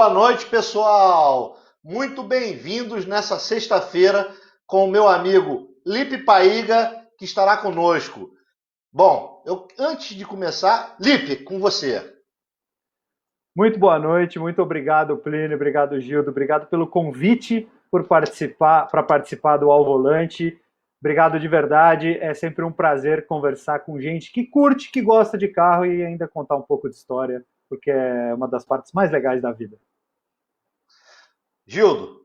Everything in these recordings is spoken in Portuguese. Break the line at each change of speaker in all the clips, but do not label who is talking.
Boa noite, pessoal! Muito bem-vindos nessa sexta-feira com o meu amigo Lipe Paiga, que estará conosco. Bom, antes de começar, Lipe, com você.
Muito boa noite, muito obrigado, Plínio, obrigado, Gildo, obrigado pelo convite para participar do Ao Volante. Obrigado de verdade, é sempre um prazer conversar com gente que curte, que gosta de carro e ainda contar um pouco de história, porque é uma das partes mais legais da vida.
Gildo.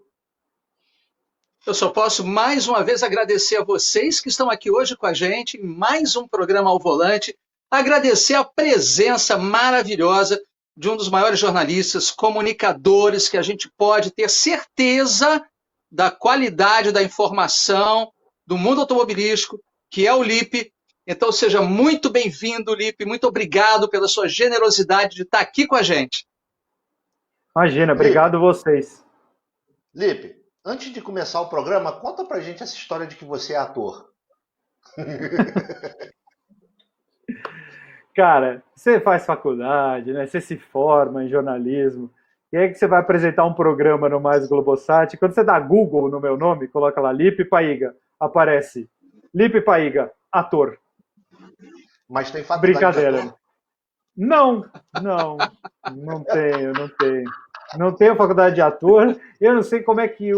Eu só posso mais uma vez agradecer a vocês que estão aqui hoje com a gente, em mais um programa Ao Volante, agradecer a presença maravilhosa de um dos maiores jornalistas, comunicadores, que a gente pode ter certeza da qualidade da informação do mundo automobilístico, que é o Lipe. Então seja muito bem-vindo, Lipe, muito obrigado pela sua generosidade de estar aqui com a gente.
Imagina, obrigado vocês.
Lipe, antes de começar o programa, conta pra gente essa história de que você é ator.
Cara, você faz faculdade, né? Você se forma em jornalismo, e aí que você vai apresentar um programa no Mais Globosat, quando você dá Google no meu nome, coloca lá Lipe Paiga, aparece Lipe Paiga, ator.
Mas tem faculdade
Brincadeira.
de ator?
Não tenho. Não tenho faculdade de ator. Eu não sei como é que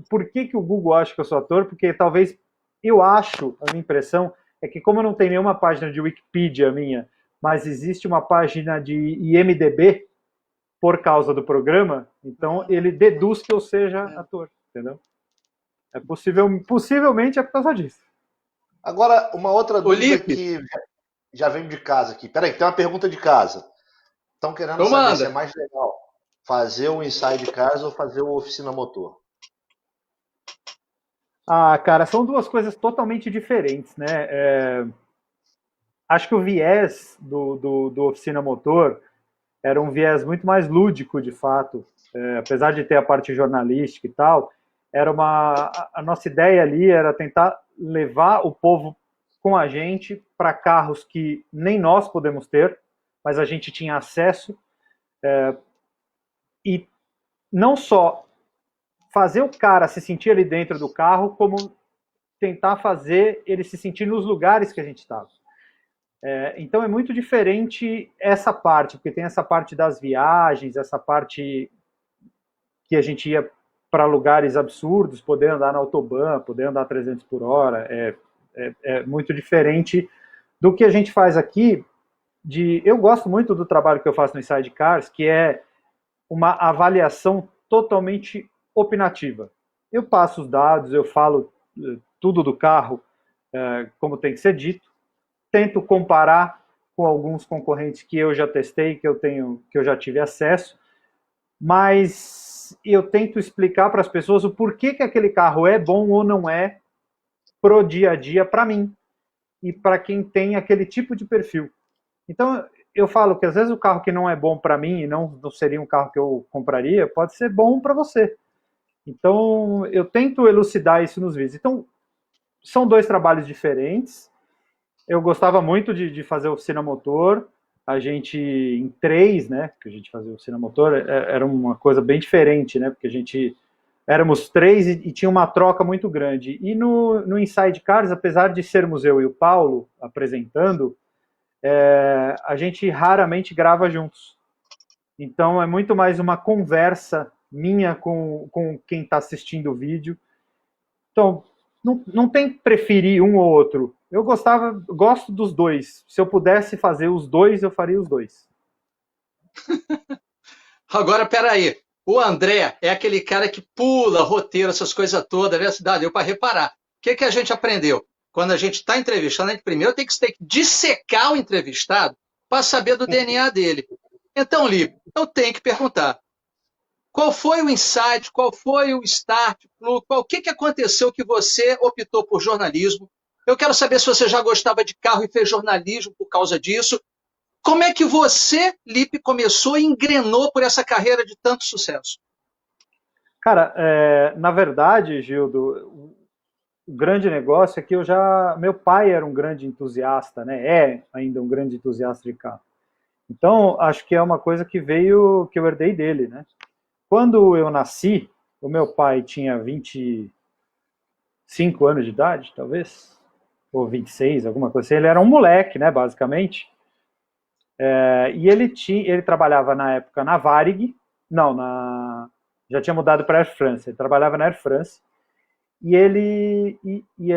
por que o Google acha que eu sou ator, porque talvez eu acho, a minha impressão é que como eu não tenho nenhuma página de Wikipedia minha, mas existe uma página de IMDb por causa do programa, então ele deduz que eu seja ator, entendeu? É possivelmente é por causa disso.
Agora, uma outra dúvida que já vem de casa aqui. Peraí, tem uma pergunta de casa. Estão querendo saber se é mais legal fazer o Inside Cars ou fazer o Oficina Motor.
Ah, cara, são duas coisas totalmente diferentes, né? Acho que o viés do Oficina Motor era um viés muito mais lúdico, de fato. Apesar de ter a parte jornalística e tal, a nossa ideia ali era tentar levar o povo com a gente para carros que nem nós podemos ter, mas a gente tinha acesso, e não só fazer o cara se sentir ali dentro do carro, como tentar fazer ele se sentir nos lugares que a gente estava. Então é muito diferente essa parte, porque tem essa parte das viagens, essa parte que a gente ia para lugares absurdos, poder andar na autobahn, poder andar 300 por hora, é muito diferente do que a gente faz aqui. Eu gosto muito do trabalho que eu faço no Inside Cars, que é uma avaliação totalmente opinativa. Eu passo os dados, eu falo tudo do carro, como tem que ser dito, tento comparar com alguns concorrentes que eu já testei, que eu já tive acesso, mas eu tento explicar para as pessoas o porquê que aquele carro é bom ou não é pro dia a dia para mim e para quem tem aquele tipo de perfil. Então, eu falo que às vezes o carro que não é bom para mim e não seria um carro que eu compraria, pode ser bom para você. Então, eu tento elucidar isso nos vídeos. Então, são dois trabalhos diferentes. Eu gostava muito de fazer oficina motor. A gente, em três, né, que a gente fazia oficina motor, era uma coisa bem diferente, né, porque a gente éramos três e tinha uma troca muito grande. E no Inside Cars, apesar de sermos eu e o Paulo apresentando, a gente raramente grava juntos. Então é muito mais uma conversa minha com quem está assistindo o vídeo. Então, não tem que preferir um ou outro. Eu gosto dos dois. Se eu pudesse fazer os dois, eu faria os dois.
Agora, peraí. O André é aquele cara que pula roteiro, essas coisas todas, né? Deu para reparar. O que a gente aprendeu? Quando a gente está entrevistando, a gente primeiro tem que dissecar o entrevistado para saber do DNA dele. Então, Lipe, eu tenho que perguntar. Qual foi o insight, qual foi o start, o que aconteceu que você optou por jornalismo? Eu quero saber se você já gostava de carro e fez jornalismo por causa disso. Como é que você, Lipe, começou e engrenou por essa carreira de tanto sucesso?
Cara, na verdade, Gildo, o grande negócio é que meu pai era um grande entusiasta, né? É ainda um grande entusiasta de carro. Então, acho que é uma coisa que eu herdei dele, né? Quando eu nasci, o meu pai tinha 25 anos de idade, talvez, ou 26, alguma coisa assim. Ele era um moleque, né, basicamente. E ele trabalhava na época na Varig, já tinha mudado para a Air France, ele trabalhava na Air France, e ele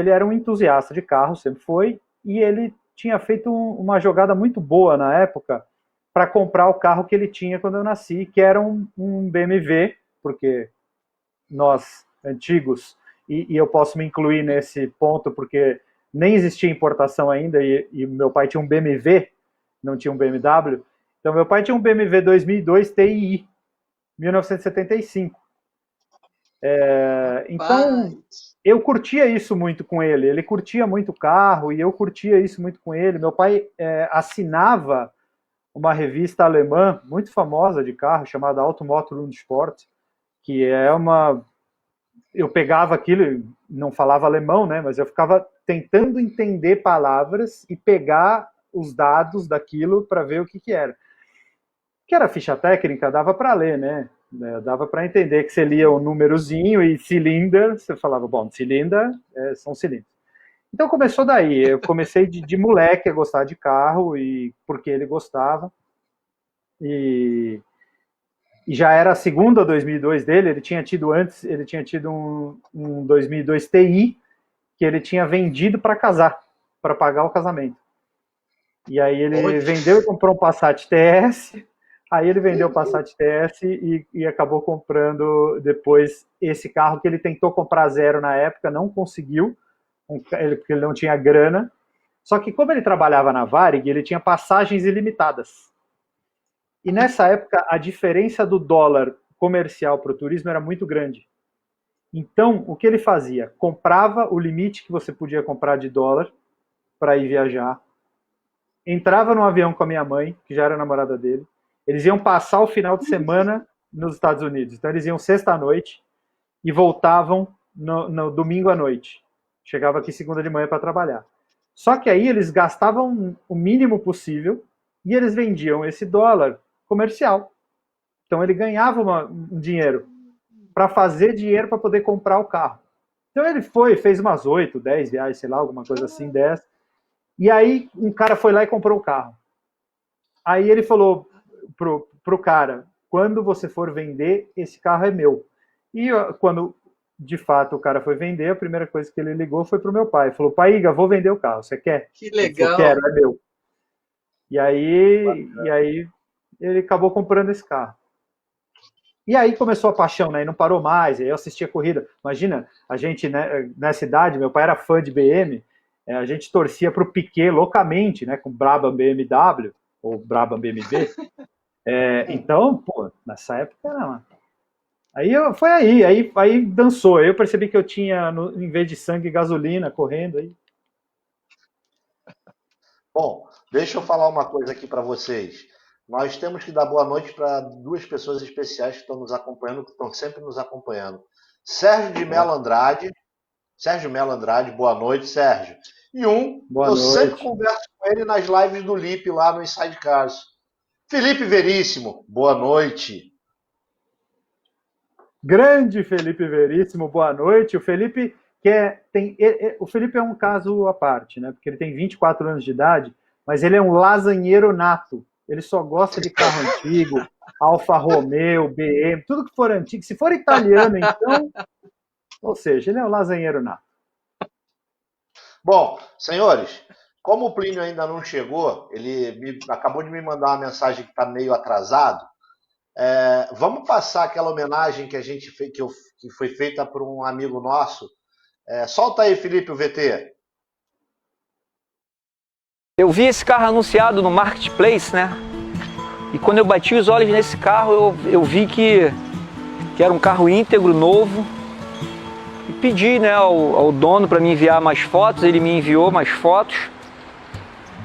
era um entusiasta de carro, sempre foi, e ele tinha feito uma jogada muito boa na época para comprar o carro que ele tinha quando eu nasci, que era um BMW, porque nós, antigos, e eu posso me incluir nesse ponto, porque nem existia importação ainda, e meu pai tinha um BMW, não tinha um BMW. Então, meu pai tinha um BMW 2002 TI, 1975. Então, eu curtia isso muito com ele. Ele curtia muito carro e eu curtia isso muito com ele. Meu pai assinava uma revista alemã muito famosa de carro, chamada Automotor und Sport, que é uma... Eu pegava aquilo, não falava alemão, né? Mas eu ficava tentando entender palavras e pegar os dados daquilo para ver o que era. Que era ficha técnica, dava para ler, né? Dava para entender que você lia o númerozinho e cilindro, você falava, bom, cilindro são cilindros. Então começou daí, eu comecei de moleque a gostar de carro, e porque ele gostava, e já era a segunda 2002 dele, ele tinha tido um 2002 TI, que ele tinha vendido para casar, para pagar o casamento. E aí ele vendeu e comprou um Passat TS. Aí ele vendeu o Passat TS e acabou comprando depois esse carro que ele tentou comprar zero na época, não conseguiu, porque ele não tinha grana. Só que como ele trabalhava na Varig, ele tinha passagens ilimitadas. E nessa época a diferença do dólar comercial para o turismo era muito grande. Então o que ele fazia? Comprava o limite que você podia comprar de dólar para ir viajar, entrava no avião com a minha mãe, que já era namorada dele. Eles iam passar o final de semana nos Estados Unidos. Então eles iam sexta à noite e voltavam no domingo à noite. Chegava aqui segunda de manhã para trabalhar. Só que aí eles gastavam o mínimo possível e eles vendiam esse dólar comercial. Então ele ganhava um dinheiro para fazer dinheiro para poder comprar o carro. Então ele fez umas 8, 10 viagens, sei lá, alguma coisa assim, 10. E aí um cara foi lá e comprou o carro. Aí ele falou pro cara, quando você for vender, esse carro é meu. E quando de fato o cara foi vender, a primeira coisa que ele ligou foi pro meu pai. Falou, Paiga, vou vender o carro, você quer?
Que legal.
Eu quero, é meu. E aí ele acabou comprando esse carro. E aí começou a paixão, né? E não parou mais. Aí eu assistia a corrida. Imagina, a gente, né, nessa idade, meu pai era fã de BM, a gente torcia pro Piquet loucamente, né? Com Brabham BMW, ou Brabham BMW. Então, pô, nessa época era... Aí dançou. Aí eu percebi que eu tinha, em vez de sangue, gasolina correndo aí.
Bom, deixa eu falar uma coisa aqui para vocês. Nós temos que dar boa noite para duas pessoas especiais que estão nos acompanhando, que estão sempre nos acompanhando. Sérgio de Mello Andrade. Sérgio Mello Andrade, boa noite, Sérgio. E eu sempre converso com ele nas lives do Lipe lá no Inside Cars. Felipe Veríssimo, boa noite.
Grande Felipe Veríssimo, boa noite. O Felipe o Felipe é um caso à parte, né? Porque ele tem 24 anos de idade, mas ele é um lasanheiro nato. Ele só gosta de carro antigo, Alfa Romeo, BM, tudo que for antigo. Se for italiano, então... Ou seja, ele é um lasanheiro nato.
Bom, senhores, como o Plínio ainda não chegou, ele acabou de me mandar uma mensagem que está meio atrasado. Vamos passar aquela homenagem que a gente fez, que foi feita por um amigo nosso. Solta aí, Felipe, o VT.
Eu vi esse carro anunciado no Marketplace, né? E quando eu bati os olhos nesse carro, eu vi que era um carro íntegro, novo. E pedi, né, ao dono para me enviar mais fotos, ele me enviou mais fotos.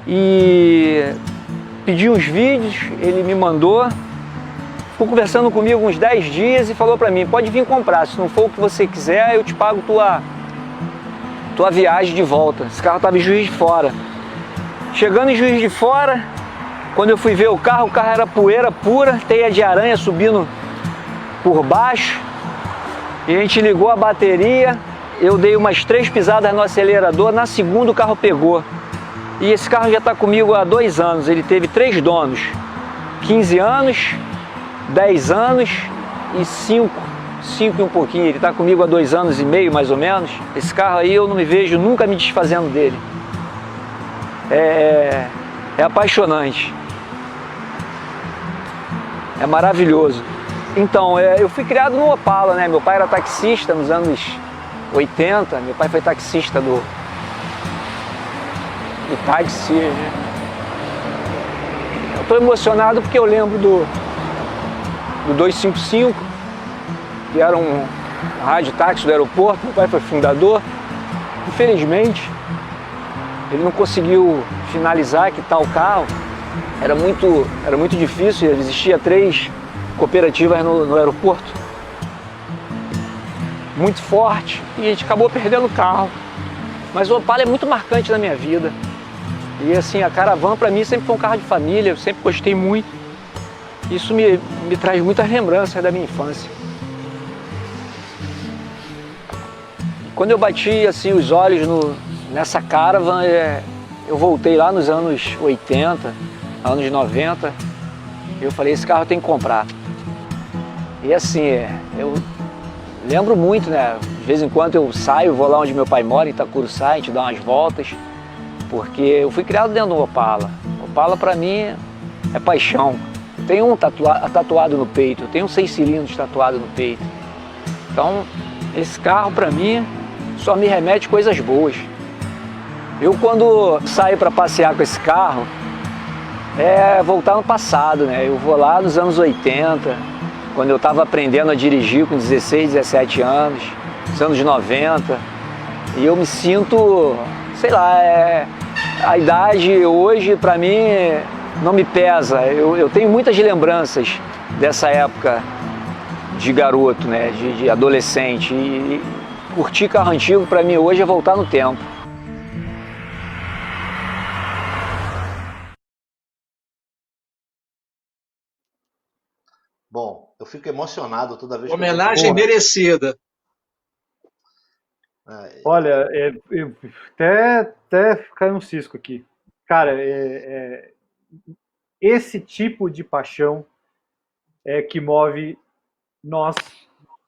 E pedi uns vídeos, ele me mandou. Ficou conversando comigo uns 10 dias e falou para mim, pode vir comprar, se não for o que você quiser, eu te pago tua viagem de volta. Esse carro estava em Juiz de Fora. Chegando em Juiz de Fora, quando eu fui ver o carro era poeira pura, teia de aranha subindo por baixo, e a gente ligou a bateria, eu dei umas 3 pisadas no acelerador, na segunda o carro pegou. E esse carro já está comigo há 2 anos, ele teve 3 donos, 15 anos, 10 anos e 5 e um pouquinho. Ele está comigo há 2 anos e meio, mais ou menos. Esse carro aí eu não me vejo nunca me desfazendo dele. É apaixonante. É maravilhoso. Então, eu fui criado no Opala, né? Meu pai era taxista nos anos 80. Meu pai foi taxista do táxi, né? Eu estou emocionado porque eu lembro do 255, que era um rádio táxi do aeroporto. Meu pai foi fundador. Infelizmente, ele não conseguiu finalizar, quitar o carro. Era muito difícil, existia 3 cooperativas no aeroporto. Muito forte, e a gente acabou perdendo o carro. Mas o Opala é muito marcante na minha vida. E assim, a Caravan para mim sempre foi um carro de família, eu sempre gostei muito. Isso me traz muitas lembranças da minha infância. Quando eu bati assim os olhos nessa Caravan, eu voltei lá nos anos 80, anos 90, e eu falei, esse carro eu tenho que comprar. E assim, eu lembro muito, né? De vez em quando eu saio, vou lá onde meu pai mora, em Itacuruçá, a gente dá umas voltas, porque eu fui criado dentro do Opala. Opala para mim é paixão. Eu tenho um tatuado no peito, eu tenho 6 cilindros tatuado no peito. Então, esse carro para mim só me remete coisas boas. Eu quando saio para passear com esse carro, voltar no passado, né? Eu vou lá nos anos 80, quando eu estava aprendendo a dirigir com 16, 17 anos, nos anos 90, e eu me sinto, sei lá, a idade hoje para mim não me pesa. Eu tenho muitas lembranças dessa época de garoto, né? De adolescente, e curtir carro antigo para mim hoje é voltar no tempo.
Bom, eu fico emocionado toda vez que
Homenagem merecida.
Olha, até caiu um cisco aqui. Cara, esse tipo de paixão é que move nós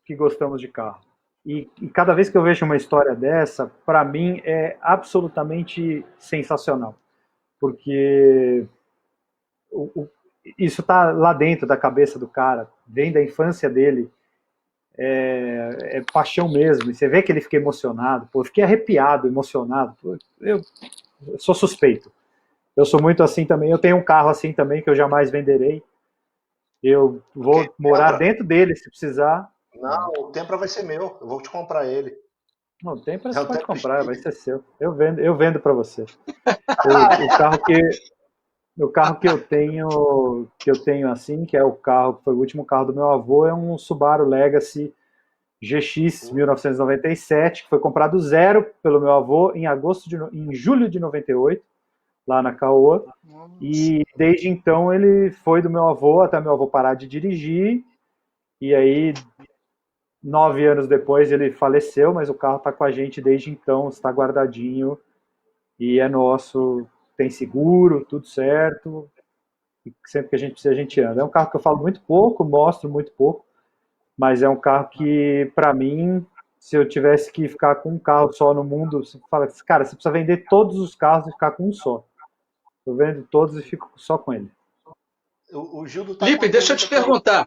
que gostamos de carro. E cada vez que eu vejo uma história dessa, para mim é absolutamente sensacional. Porque isso está lá dentro da cabeça do cara, vem da infância dele, é paixão mesmo. E você vê que ele fica emocionado, pô, eu fiquei arrepiado, emocionado. Pô, eu sou suspeito. Eu sou muito assim também. Eu tenho um carro assim também que eu jamais venderei. Eu vou morar dentro dele se precisar.
Não, o Tempra vai ser meu. Eu vou te comprar ele.
Não, o Tempra você pode comprar, vai ser seu. Eu vendo para você. O carro que eu tenho assim, que é o carro, que foi o último carro do meu avô, é um Subaru Legacy GX 1997, que foi comprado zero pelo meu avô em julho de 98, lá na Caoa. E desde então ele foi do meu avô até meu avô parar de dirigir. E aí 9 anos depois ele faleceu, mas o carro está com a gente desde então, está guardadinho e é nosso. Tem seguro, tudo certo. E sempre que a gente precisa, a gente anda. É um carro que eu falo muito pouco, mostro muito pouco, mas é um carro que, para mim, se eu tivesse que ficar com um carro só no mundo, você fala, cara, você precisa vender todos os carros e ficar com um só. Eu vendo todos e fico só com ele.
O Gildo tá
Lipe, deixa eu te perguntar.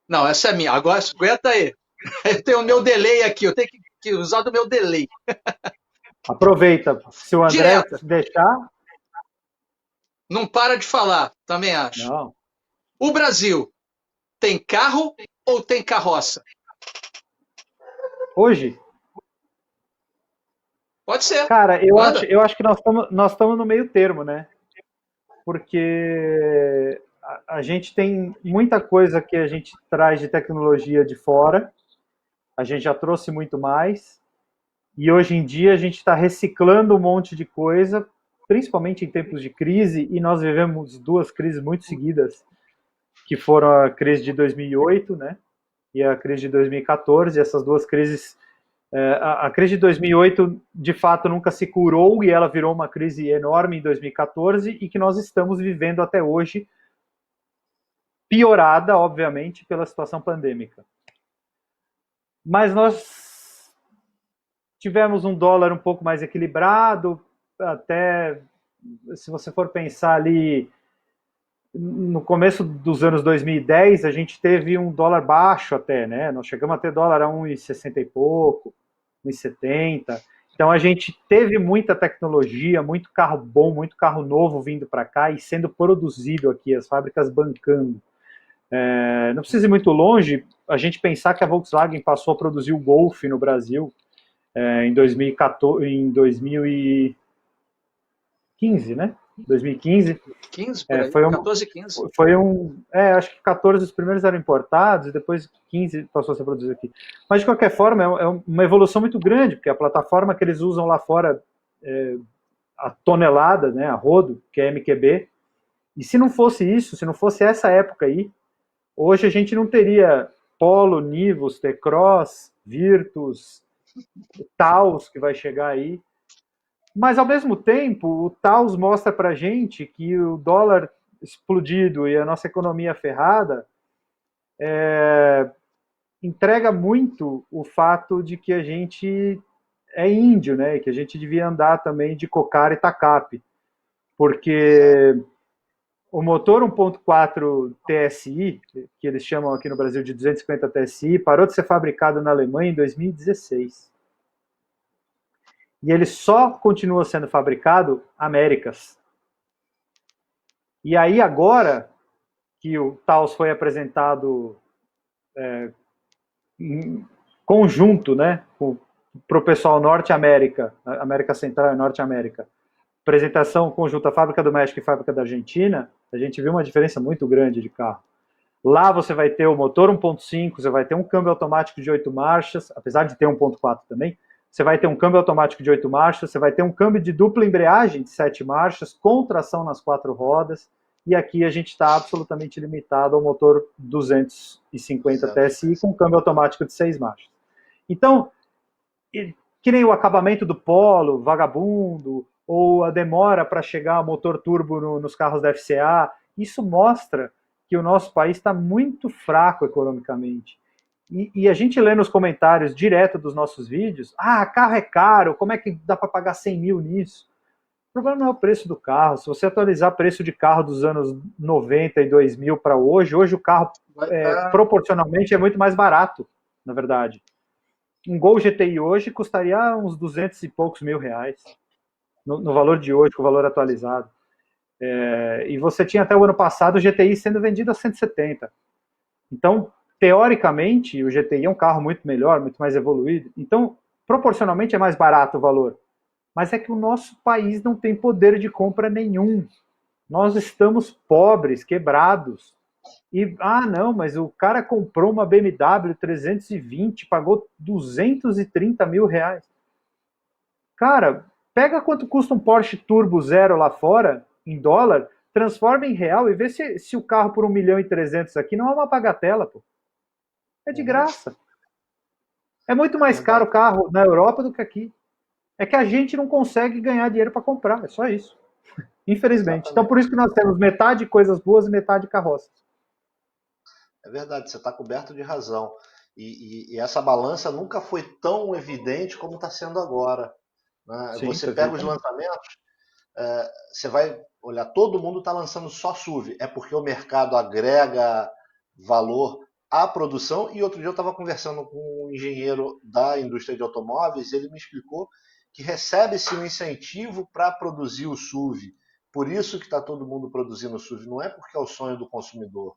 Não, essa é minha. Agora, aguenta aí. Eu tenho o meu delay aqui, eu tenho que usar do meu delay.
Aproveita. Se o André deixar...
Não para de falar, também acho.
Não.
O Brasil tem carro ou tem carroça?
Hoje?
Pode ser.
Cara, eu acho que nós estamos no meio termo, né? Porque a gente tem muita coisa que a gente traz de tecnologia de fora, a gente já trouxe muito mais, e hoje em dia a gente está reciclando um monte de coisa, principalmente em tempos de crise, e nós vivemos 2 crises muito seguidas, que foram a crise de 2008, né? e a crise de 2014. Essas duas crises, a crise de 2008, de fato, nunca se curou e ela virou uma crise enorme em 2014 e que nós estamos vivendo até hoje, piorada, obviamente, pela situação pandêmica. Mas nós tivemos um dólar um pouco mais equilibrado, até, se você for pensar ali, no começo dos anos 2010, a gente teve um dólar baixo até, né? Nós chegamos a ter dólar a 1,60 e pouco, 1,70. Então a gente teve muita tecnologia, muito carro bom, muito carro novo vindo para cá e sendo produzido aqui, as fábricas bancando. Não precisa ir muito longe, a gente pensar que a Volkswagen passou a produzir o Golf no Brasil em 2014, em 2015, né? 2015.
15, por aí,
foi
14, 15.
Foi acho que 14 os primeiros eram importados e depois 15 passou a ser produzido aqui. Mas de qualquer forma, é uma evolução muito grande, porque a plataforma que eles usam lá fora, a tonelada, né, a rodo, que é MQB, e se não fosse isso, se não fosse essa época aí, hoje a gente não teria Polo, Nivus, T-Cross, Virtus, Taos, que vai chegar aí. Mas, ao mesmo tempo, o Taos mostra para a gente que o dólar explodido e a nossa economia ferrada entrega muito o fato de que a gente é índio, né? Que a gente devia andar também de cocar e tacape. Porque o motor 1.4 TSI, que eles chamam aqui no Brasil de 250 TSI, parou de ser fabricado na Alemanha em 2016. E ele só continua sendo fabricado Américas. E aí agora que o Taos foi apresentado em conjunto, né, para o pessoal Norte América, América Central e Norte América, apresentação conjunta Fábrica do México e Fábrica da Argentina, a gente viu uma diferença muito grande de carro. Lá você vai ter o motor 1.5, você vai ter um câmbio automático de 8 marchas, apesar de ter 1.4 também, você vai ter um câmbio automático de 8 marchas, você vai ter um câmbio de dupla embreagem de 7 marchas, com tração nas 4 rodas, e aqui a gente está absolutamente limitado ao motor 250 TSI com câmbio automático de 6 marchas. Então, que nem o acabamento do Polo, vagabundo, ou a demora para chegar ao motor turbo nos carros da FCA, isso mostra que o nosso país está muito fraco economicamente. E a gente lê nos comentários direto dos nossos vídeos, carro é caro, como é que dá para pagar 100 mil nisso? O problema não é o preço do carro. Se você atualizar o preço de carro dos anos 90 e 2000 para hoje o carro proporcionalmente é muito mais barato, na verdade. Um Gol GTI hoje custaria uns 200 e poucos mil reais, no valor de hoje, com o valor atualizado. E você tinha até o ano passado o GTI sendo vendido a 170. Então, teoricamente, o GTI é um carro muito melhor, muito mais evoluído. Então, proporcionalmente é mais barato o valor. Mas é que o nosso país não tem poder de compra nenhum. Nós estamos pobres, quebrados. E, não, mas o cara comprou uma BMW 320, pagou 230 mil reais. Cara, pega quanto custa um Porsche Turbo Zero lá fora, em dólar, transforma em real e vê se o carro por 1 milhão e 300 aqui não é uma bagatela, pô. É de graça. É muito mais caro o carro na Europa do que aqui. É que a gente não consegue ganhar dinheiro para comprar, é só isso. Infelizmente. Exatamente. Então por isso que nós temos metade coisas boas e metade carroças.
É verdade, você está coberto de razão. E essa balança nunca foi tão evidente como está sendo agora. Né? Sim, você pega os lançamentos, você vai olhar, todo mundo está lançando só SUV. É porque o mercado agrega valor à produção. E outro dia eu estava conversando com um engenheiro da indústria de automóveis, e ele me explicou que recebe-se um incentivo para produzir o SUV. Por isso que está todo mundo produzindo o SUV. Não é porque é o sonho do consumidor.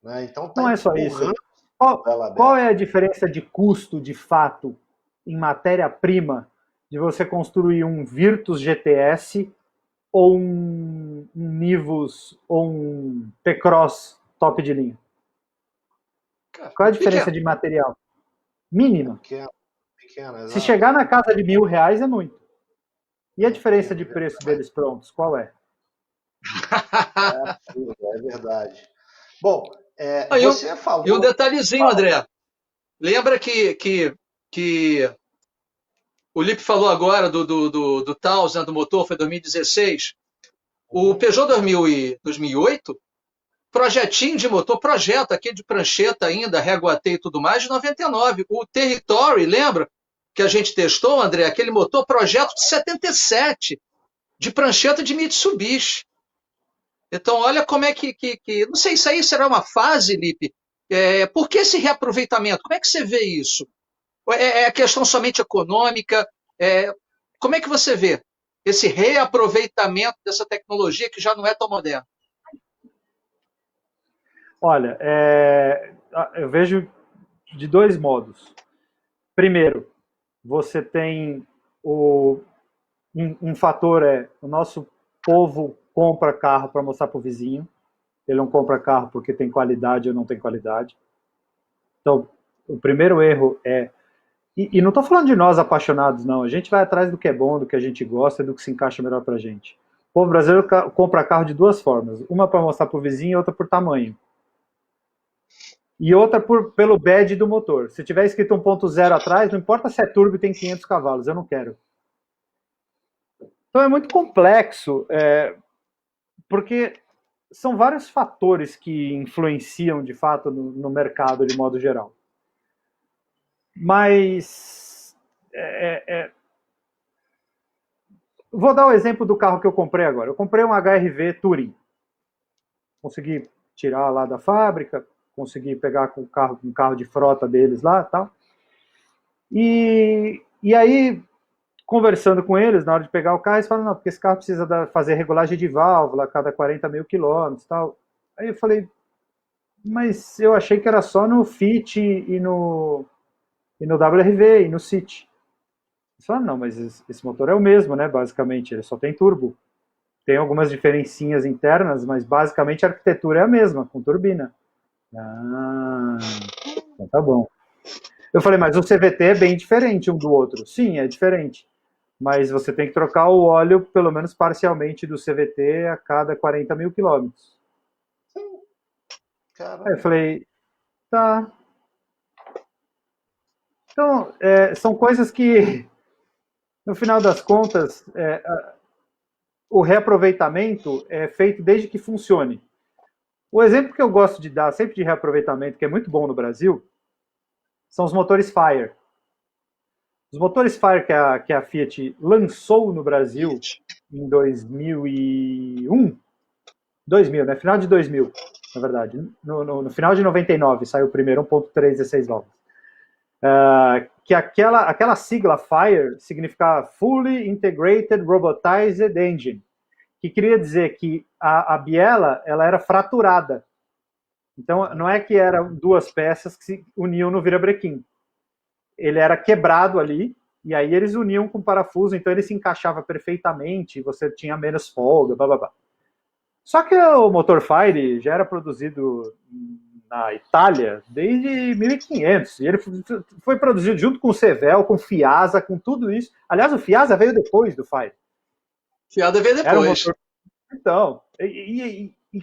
Né? Então,
não é só isso. Qual é a diferença de custo, de fato, em matéria-prima, de você construir um Virtus GTS ou um Nivus ou um T-Cross top de linha? Qual é a diferença de material? Mínima. Pequena, se chegar na casa de R$1.000 é muito. E a diferença de preço deles prontos, qual é?
É absurdo, é verdade. Bom, Você
E um
falou.
detalhezinho, André. Lembra que o Lipe falou agora do Taos, né, do motor, foi 2016. O Peugeot 2008, projetinho de motor, projeto aqui de prancheta ainda, régua T e tudo mais, de 99. O Territory, lembra que a gente testou, André? Aquele motor, projeto de 77, de prancheta de Mitsubishi. Então, olha como é que não sei, isso aí será uma fase, Lipe? Por que esse reaproveitamento? Como é que você vê isso? É questão somente econômica? Como é que você vê esse reaproveitamento dessa tecnologia que já não é tão moderna?
Olha, eu vejo de dois modos. Primeiro, você tem um fator o nosso povo compra carro para mostrar para o vizinho. Ele não compra carro porque tem qualidade ou não tem qualidade. Então, o primeiro erro e não estou falando de nós apaixonados, não. A gente vai atrás do que é bom, do que a gente gosta, do que se encaixa melhor para a gente. O povo brasileiro compra carro de duas formas. Uma para mostrar para o vizinho e outra por tamanho. E outra pelo badge do motor. Se tiver escrito 1.0 atrás, não importa se é turbo e tem 500 cavalos, eu não quero. Então é muito complexo, porque são vários fatores que influenciam, de fato, no mercado de modo geral. Mas vou dar o exemplo do carro que eu comprei agora. Eu comprei um HR-V Touring. Consegui tirar lá da fábrica, consegui pegar com um carro de frota deles lá e tal. E aí, conversando com eles, na hora de pegar o carro, eles falaram, não, porque esse carro precisa fazer regulagem de válvula a cada 40 mil quilômetros e tal. Aí eu falei, mas eu achei que era só no Fit e no WRV e no City. Eles falaram, não, mas esse motor é o mesmo, né, basicamente, ele só tem turbo. Tem algumas diferencinhas internas, mas basicamente a arquitetura é a mesma, com turbina. Então tá bom. Eu falei, mas o CVT é bem diferente um do outro. Sim, é diferente. Mas você tem que trocar o óleo, pelo menos parcialmente, do CVT a cada 40 mil quilômetros. Aí eu falei, tá. Então, são coisas que, no final das contas, o reaproveitamento é feito desde que funcione. O exemplo que eu gosto de dar sempre de reaproveitamento, que é muito bom no Brasil, são os motores Fire. Os motores Fire que a Fiat lançou no Brasil em 2001, 2000, né? Final de 2000, na verdade. No final de 99 saiu o primeiro 1.3 16 válvulas. Que aquela sigla Fire significava Fully Integrated Robotized Engine, que queria dizer que a biela ela era fraturada. Então, não é que eram duas peças que se uniam no virabrequim. Ele era quebrado ali, e aí eles uniam com parafuso, então ele se encaixava perfeitamente, você tinha menos folga, blá, blá, blá. Só que o motor Fire já era produzido na Itália desde 1500, e ele foi produzido junto com o Cevel, com o Fiasa, com tudo isso. Aliás, o Fiasa veio depois do Fire.
Fiada veio depois.
Era um motor... Então,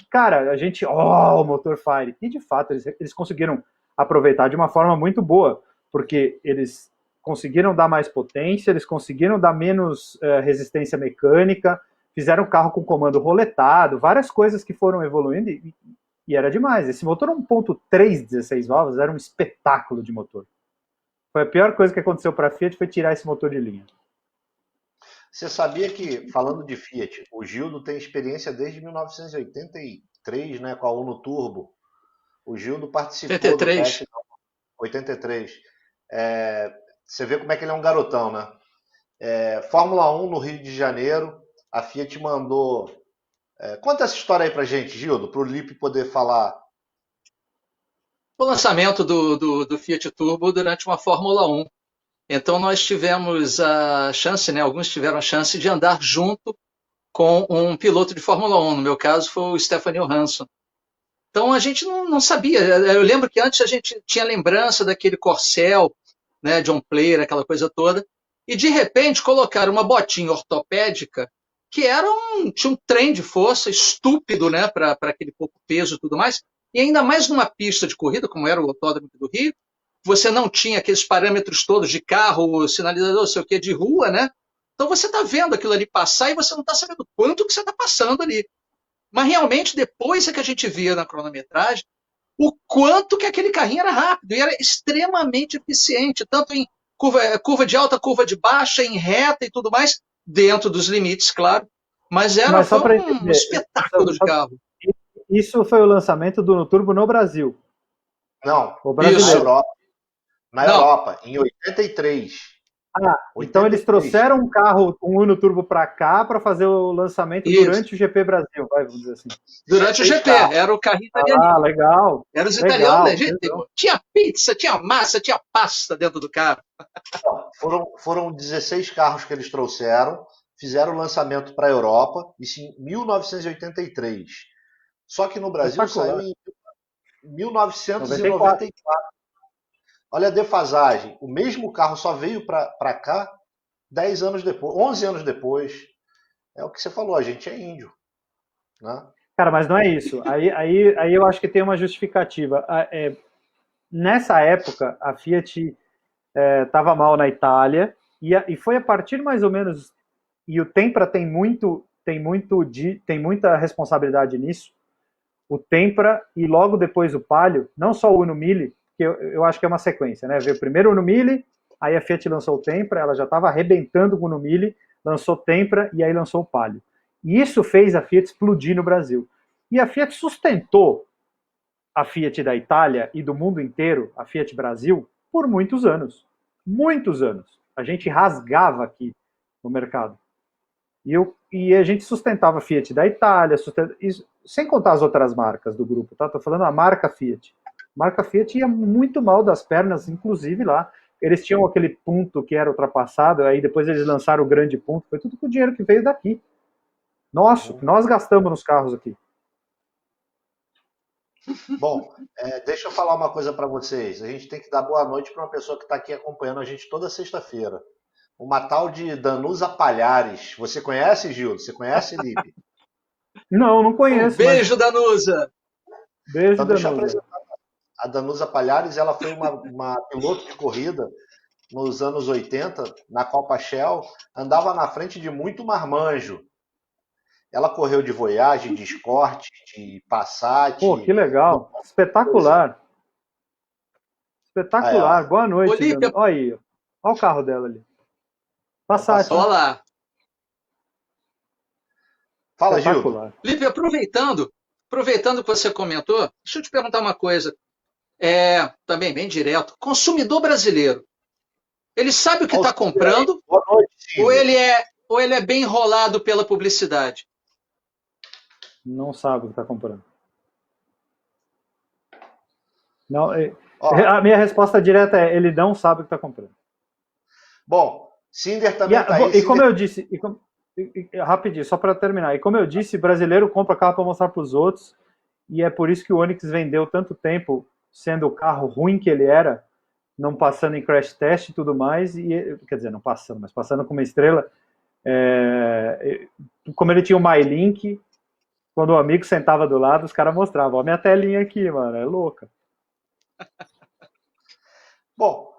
cara, a gente, o motor Fire. E de fato, eles conseguiram aproveitar de uma forma muito boa, porque eles conseguiram dar mais potência, eles conseguiram dar menos resistência mecânica, fizeram carro com comando roletado, várias coisas que foram evoluindo e era demais. Esse motor 1.3 16 válvulas era um espetáculo de motor. Foi a pior coisa que aconteceu para a Fiat, foi tirar esse motor de linha.
Você sabia que, falando de Fiat, o Gildo tem experiência desde 1983, né, com a Uno Turbo. O Gildo participou
83.
do teste 83. Você vê como é que ele é um garotão, né? Fórmula 1 no Rio de Janeiro, a Fiat mandou... conta essa história aí pra gente, Gildo, para o Lipe poder falar.
O lançamento do Fiat Turbo durante uma Fórmula 1. Então nós tivemos a chance, né, alguns tiveram a chance de andar junto com um piloto de Fórmula 1. No meu caso foi o Stefan Johansson. Então a gente não sabia. Eu lembro que antes a gente tinha lembrança daquele Corcel, né, John Player, aquela coisa toda. E de repente colocaram uma botinha ortopédica que tinha um trem de força estúpido, né, para aquele pouco peso e tudo mais. E ainda mais numa pista de corrida, como era o Autódromo do Rio, você não tinha aqueles parâmetros todos de carro, sinalizador, não sei o que, de rua, né? Então você está vendo aquilo ali passar e você não está sabendo quanto que você está passando ali. Mas realmente, depois é que a gente via na cronometragem o quanto que aquele carrinho era rápido e era extremamente eficiente, tanto em curva de alta, curva de baixa, em reta e tudo mais, dentro dos limites, claro. Mas
só
foi
para
um
entender,
espetáculo de carro.
isso foi o lançamento do Unoturbo no Brasil.
Não,
O
na
brasileiro.
Europa. Na
Não.
Europa, em 83.
Então eles trouxeram um carro, um Uno Turbo para cá para fazer o lançamento
Isso.
durante o GP Brasil, vamos dizer assim.
Durante o GP, era o carrinho italiano.
Legal.
Era os
Legal,
italianos legítimos.
legal.
Tinha pizza, tinha massa, tinha pasta dentro do carro.
Foram 16 carros que eles trouxeram, fizeram o lançamento para a Europa, isso em 1983. Só que no Brasil
Espetacular.
saiu em 1994. Olha a defasagem. O mesmo carro só veio para cá 10 anos depois, 11 anos depois. É o que você falou, a gente é índio. Né?
Cara, mas não é isso. Aí eu acho que tem uma justificativa. Nessa época, a Fiat estava mal na Itália e foi a partir mais ou menos. E o Tempra tem muita responsabilidade nisso. O Tempra e logo depois o Palio, não só o Uno Mille, que eu acho que é uma sequência, né? Veio primeiro o Uno Mille, aí a Fiat lançou o Tempra, ela já estava arrebentando com o Uno Mille, lançou o Tempra e aí lançou o Palio. E isso fez a Fiat explodir no Brasil. E a Fiat sustentou a Fiat da Itália e do mundo inteiro, a Fiat Brasil, por muitos anos. Muitos anos. A gente rasgava aqui no mercado. E a gente sustentava a Fiat da Itália, sem contar as outras marcas do grupo, tá? Tô falando a marca Fiat. A marca Fiat ia muito mal das pernas, inclusive lá. Eles tinham aquele ponto que era ultrapassado, aí depois eles lançaram o grande ponto, foi tudo com o dinheiro que veio daqui. Nossa, nós gastamos nos carros aqui.
Bom, deixa eu falar uma coisa para vocês. A gente tem que dar boa noite para uma pessoa que está aqui acompanhando a gente toda sexta-feira. Uma tal de Danusa Palhares. Você conhece, Gil? Você conhece, Lipe?
Não conheço.
Beijo, Danusa!
Beijo,
Então, deixa eu
Danusa.
apresentar. A Danusa Palhares, ela foi uma piloto de corrida nos anos 80, na Copa Shell, andava na frente de muito marmanjo. Ela correu de Voyage, de Escort, de Passat.
Pô, que legal. Espetacular. Espetacular.
Aí,
boa noite,
Olívia.
Danusa. Olha aí. Olha o carro dela ali. Passat.
Olha lá.
Fala, Gil.
Lipe, aproveitando que você comentou, deixa eu te perguntar uma coisa. Também bem direto. Consumidor brasileiro, ele sabe o que está comprando?
Boa noite,
ou ele é bem enrolado pela publicidade?
Não sabe o que está comprando. Não, a minha resposta direta é: ele não sabe o que está comprando.
Bom, Cinder também está aí.
E como eu disse, rapidinho, só para terminar, e como eu disse, brasileiro compra carro para mostrar para os outros, e é por isso que o Onix vendeu tanto tempo, sendo o carro ruim que ele era, não passando em crash test e tudo mais, quer dizer, não passando, mas passando com uma estrela. Como ele tinha o MyLink, quando o amigo sentava do lado, os caras mostravam: ó, minha telinha aqui, mano, é louca.
Bom,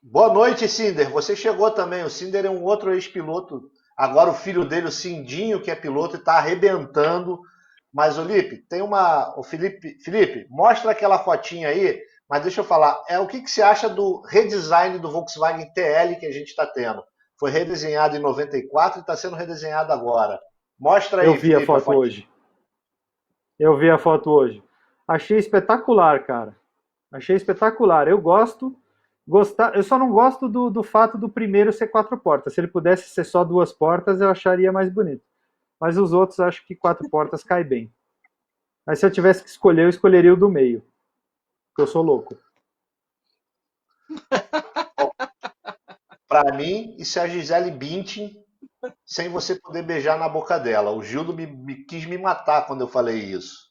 boa noite, Cinder. Você chegou também. O Cinder é um outro ex-piloto. Agora o filho dele, o Cindinho, que é piloto e está arrebentando. Mas, Felipe, tem uma... Felipe, mostra aquela fotinha aí, mas deixa eu falar. O que você acha do redesign do Volkswagen TL que a gente está tendo? Foi redesenhado em 94 e está sendo redesenhado agora. Mostra aí,
Eu vi, Felipe, a foto hoje. Eu vi a foto hoje. Achei espetacular, cara. Achei espetacular. Eu eu só não gosto do fato do primeiro ser 4 portas. Se ele pudesse ser só 2 portas, eu acharia mais bonito. Mas os outros acho que 4 portas cai bem. Mas se eu tivesse que escolher, eu escolheria o do meio. Porque eu sou louco.
Para mim, isso é a Gisele Bündchen sem você poder beijar na boca dela. O Gildo quis me matar quando eu falei isso.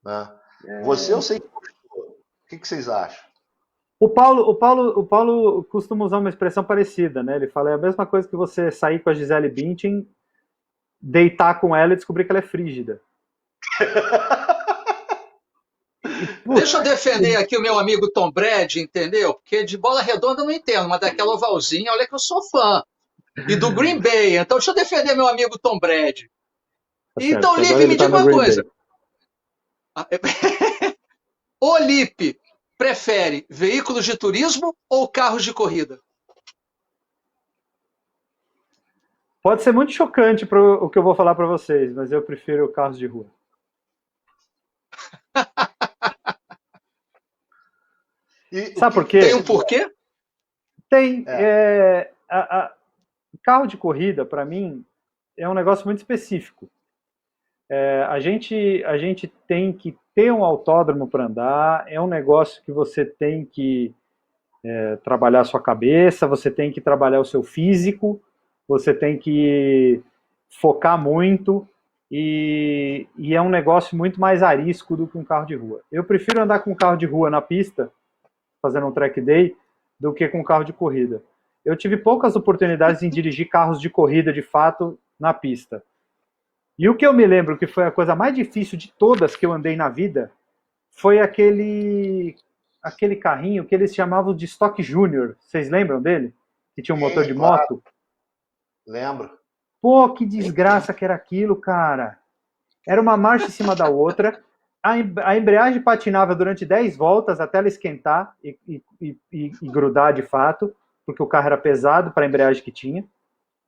Né? Você, eu sei que gostou. O que vocês acham?
O Paulo costuma usar uma expressão parecida, né? Ele fala: é a mesma coisa que você sair com a Gisele Bündchen, deitar com ela e descobrir que ela é frígida.
Deixa eu defender aqui o meu amigo Tom Brady, entendeu? Porque de bola redonda eu não entendo, mas daquela ovalzinha, olha que eu sou fã. E do Green Bay, então deixa eu defender meu amigo Tom Brady.
Tá
Então,
certo, agora
Lipe,
ele
me
tá
diga
no
uma
Green
coisa.
Bay.
O Lipe prefere veículos de turismo ou carros de corrida?
Pode ser muito chocante o que eu vou falar para vocês, mas eu prefiro carros de rua. Sabe por quê?
Tem um porquê?
Tem. Carro de corrida, para mim, é um negócio muito específico. A gente tem que ter um autódromo para andar, é um negócio que você tem que trabalhar a sua cabeça, você tem que trabalhar o seu físico, você tem que focar muito, e é um negócio muito mais arisco do que um carro de rua. Eu prefiro andar com um carro de rua na pista, fazendo um track day, do que com um carro de corrida. Eu tive poucas oportunidades em dirigir carros de corrida, de fato, na pista. E o que eu me lembro que foi a coisa mais difícil de todas que eu andei na vida foi aquele carrinho que eles chamavam de Stock Junior. Vocês lembram dele? Que tinha um motor de moto?
Lembro.
Pô, que desgraça que era aquilo, cara. Era uma marcha em cima da outra. A embreagem patinava durante 10 voltas até ela esquentar e grudar de fato, porque o carro era pesado para a embreagem que tinha,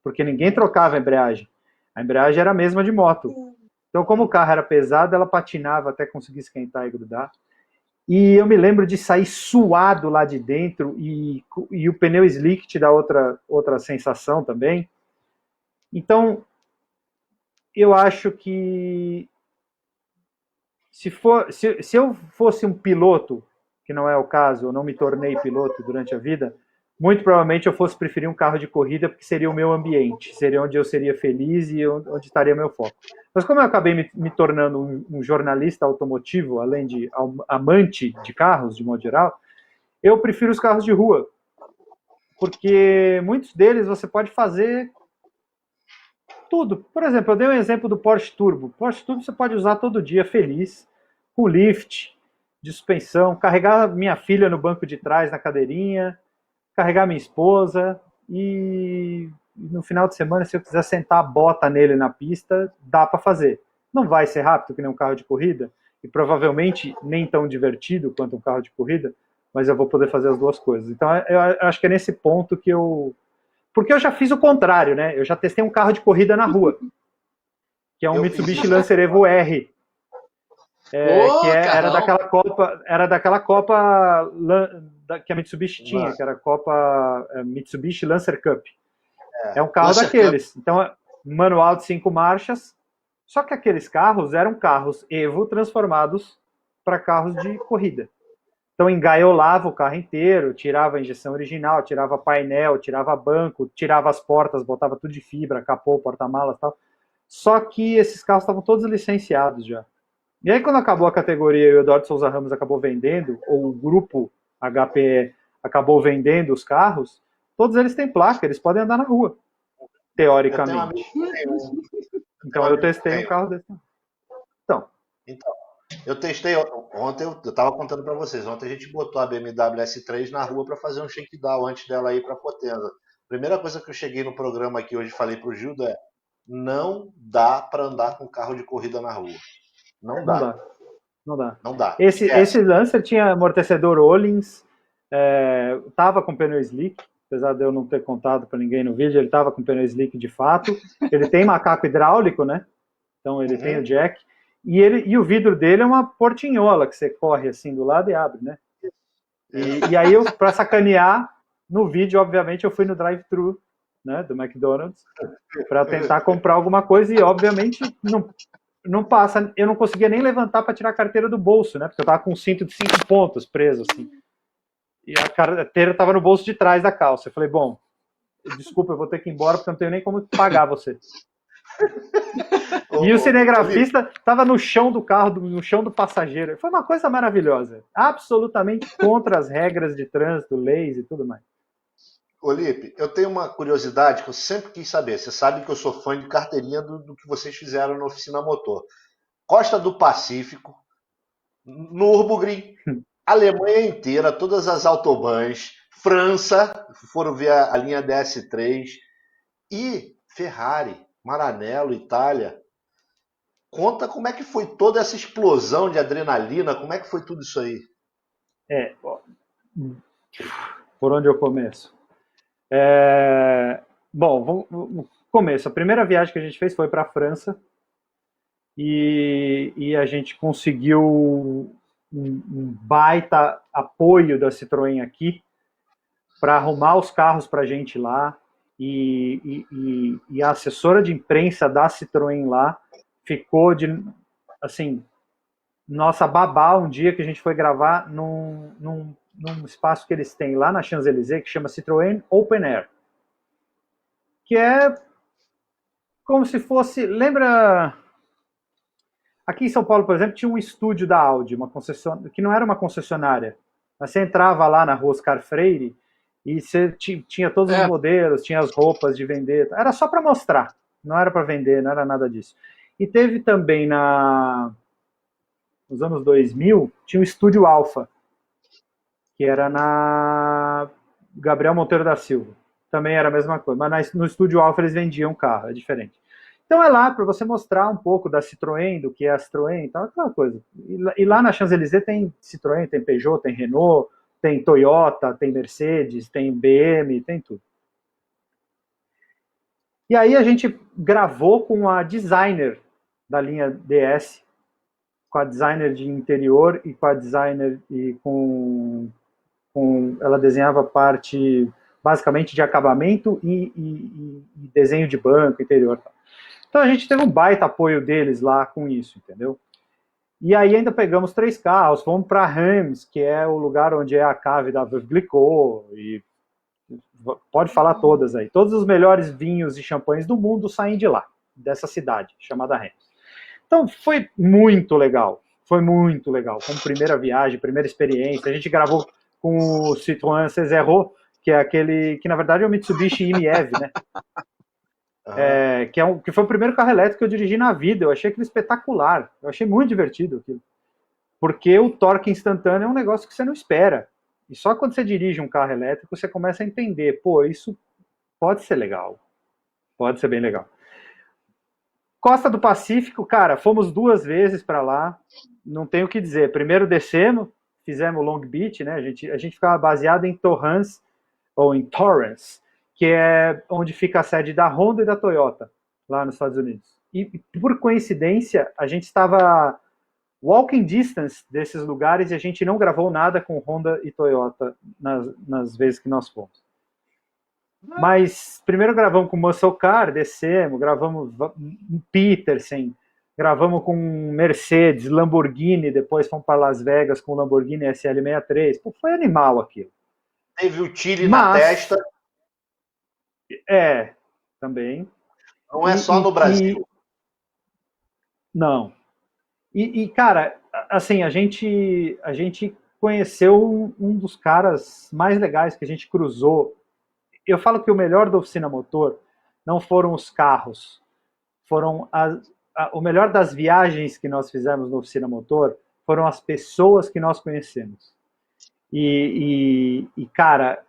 porque ninguém trocava a embreagem. A embreagem era a mesma de moto. Então, como o carro era pesado, ela patinava até conseguir esquentar e grudar. E eu me lembro de sair suado lá de dentro, e o pneu slick te dá outra sensação também. Então, eu acho que se eu fosse um piloto, que não é o caso, eu não me tornei piloto durante a vida, muito provavelmente eu fosse preferir um carro de corrida, porque seria o meu ambiente, seria onde eu seria feliz e onde estaria o meu foco. Mas como eu acabei me tornando um jornalista automotivo, além de amante de carros, de modo geral, eu prefiro os carros de rua, porque muitos deles você pode fazer tudo. Por exemplo, eu dei um exemplo do Porsche Turbo. Porsche Turbo você pode usar todo dia feliz, com lift, de suspensão, carregar minha filha no banco de trás, na cadeirinha, carregar minha esposa, e no final de semana, se eu quiser sentar a bota nele na pista, dá para fazer. Não vai ser rápido que nem um carro de corrida, e provavelmente nem tão divertido quanto um carro de corrida, mas eu vou poder fazer as duas coisas. Então, eu acho que é nesse ponto que eu... Porque eu já fiz o contrário, né? Eu já testei um carro de corrida na rua, que é um Mitsubishi Lancer Evo R, era daquela Copa que a Mitsubishi tinha, que era a Copa Mitsubishi Lancer Cup. É um carro
Lancer
daqueles. Cup. Então, manual de 5 marchas, só que aqueles carros eram carros Evo transformados para carros de corrida. Então, engaiolava o carro inteiro, tirava a injeção original, tirava painel, tirava banco, tirava as portas, botava tudo de fibra, capô, porta-malas e tal. Só que esses carros estavam todos licenciados já. E aí, quando acabou a categoria e o Eduardo Souza Ramos acabou vendendo, ou o grupo HPE acabou vendendo os carros, todos eles têm placa, eles podem andar na rua, teoricamente. Então, eu testei um carro desse.
Então, eu testei ontem, eu estava contando para vocês, ontem a gente botou a BMW S3 na rua para fazer um shakedown antes dela ir para Potenza. Primeira coisa que eu cheguei no programa aqui hoje, falei para o Gildo, não dá para andar com carro de corrida na rua. Não dá.
Esse Lancer tinha amortecedor Öhlins, tava com pneu slick, apesar de eu não ter contado para ninguém no vídeo, ele tava com pneu slick de fato. Ele tem macaco hidráulico, né? Então ele tem o jack. E o vidro dele é uma portinhola que você corre assim do lado e abre, né? E aí, para sacanear, no vídeo, obviamente, eu fui no drive-thru, né, do McDonald's para tentar comprar alguma coisa e, obviamente, não passa. Eu não conseguia nem levantar para tirar a carteira do bolso, né? Porque eu tava com um cinto de 5 pontos preso, assim. E a carteira estava no bolso de trás da calça. Eu falei, bom, desculpa, eu vou ter que ir embora porque eu não tenho nem como pagar você. E o cinegrafista estava no chão do carro, no chão do passageiro. Foi uma coisa maravilhosa. Absolutamente contra as regras de trânsito, leis e tudo mais.
Ô Lipe, eu tenho uma curiosidade que eu sempre quis saber. Você sabe que eu sou fã de carteirinha do que vocês fizeram na Oficina Motor. Costa do Pacífico, Nürburgring, Alemanha inteira, todas as autobahns, França, foram ver a linha DS3 e Ferrari, Maranello, Itália. Conta como é que foi toda essa explosão de adrenalina, como é que foi tudo isso aí?
Ó, por onde eu começo? Bom, vamos começo. A primeira viagem que a gente fez foi para a França e a gente conseguiu um baita apoio da Citroën aqui para arrumar os carros para a gente lá e a assessora de imprensa da Citroën lá ficou de, assim, nossa babá um dia que a gente foi gravar num espaço que eles têm lá na Champs-Élysées que chama Citroën Open Air, que é como se fosse, lembra, aqui em São Paulo, por exemplo, tinha um estúdio da Audi, uma concessionária, que não era uma concessionária, mas você entrava lá na rua Oscar Freire e você tinha todos os modelos, tinha as roupas de vender, era só para mostrar, não era para vender, não era nada disso. E teve também nos anos 2000, tinha o Estúdio Alfa, que era na Gabriel Monteiro da Silva. Também era a mesma coisa, mas no Estúdio Alfa eles vendiam carro, é diferente. Então é lá para você mostrar um pouco da Citroën, do que é a Citroën e tal, aquela coisa. E lá na Champs-Élysées tem Citroën, tem Peugeot, tem Renault, tem Toyota, tem Mercedes, tem BM, tem tudo. E aí a gente gravou com a designer da linha DS, com a designer de interior e com a designer e ela desenhava parte basicamente de acabamento e desenho de banco, interior. Então a gente teve um baita apoio deles lá com isso, entendeu? E aí ainda pegamos 3 carros, fomos para Reims, que é o lugar onde é a cave da Veuve Clicquot, e pode falar todas aí. Todos os melhores vinhos e champanhes do mundo saem de lá, dessa cidade, chamada Reims. Então foi muito legal, como primeira viagem, primeira experiência. A gente gravou com o Citroën Cézanne, que é aquele, que na verdade é o Mitsubishi IMEV, né? Que foi o primeiro carro elétrico que eu dirigi na vida. Eu achei aquilo espetacular, eu achei muito divertido aquilo. Porque o torque instantâneo é um negócio que você não espera. E só quando você dirige um carro elétrico você começa a entender, pô, isso pode ser legal, pode ser bem legal. Costa do Pacífico, cara, fomos 2 vezes para lá, não tenho o que dizer. Primeiro descemos, fizemos Long Beach, né? A gente ficava baseado em Torrance, que é onde fica a sede da Honda e da Toyota, lá nos Estados Unidos. E por coincidência, a gente estava walking distance desses lugares e a gente não gravou nada com Honda e Toyota nas vezes que nós fomos. Mas primeiro gravamos com Muscle Car, descemos, gravamos Petersen, gravamos com Mercedes, Lamborghini, depois fomos para Las Vegas com o Lamborghini SL63. Pô, foi animal aquilo.
Teve o Chile na testa.
Também.
Não é só no Brasil.
Não. E, cara, assim, a gente conheceu um dos caras mais legais que a gente cruzou. Eu falo que o melhor da oficina motor não foram os carros, foram o melhor das viagens que nós fizemos na oficina motor foram as pessoas que nós conhecemos. E cara,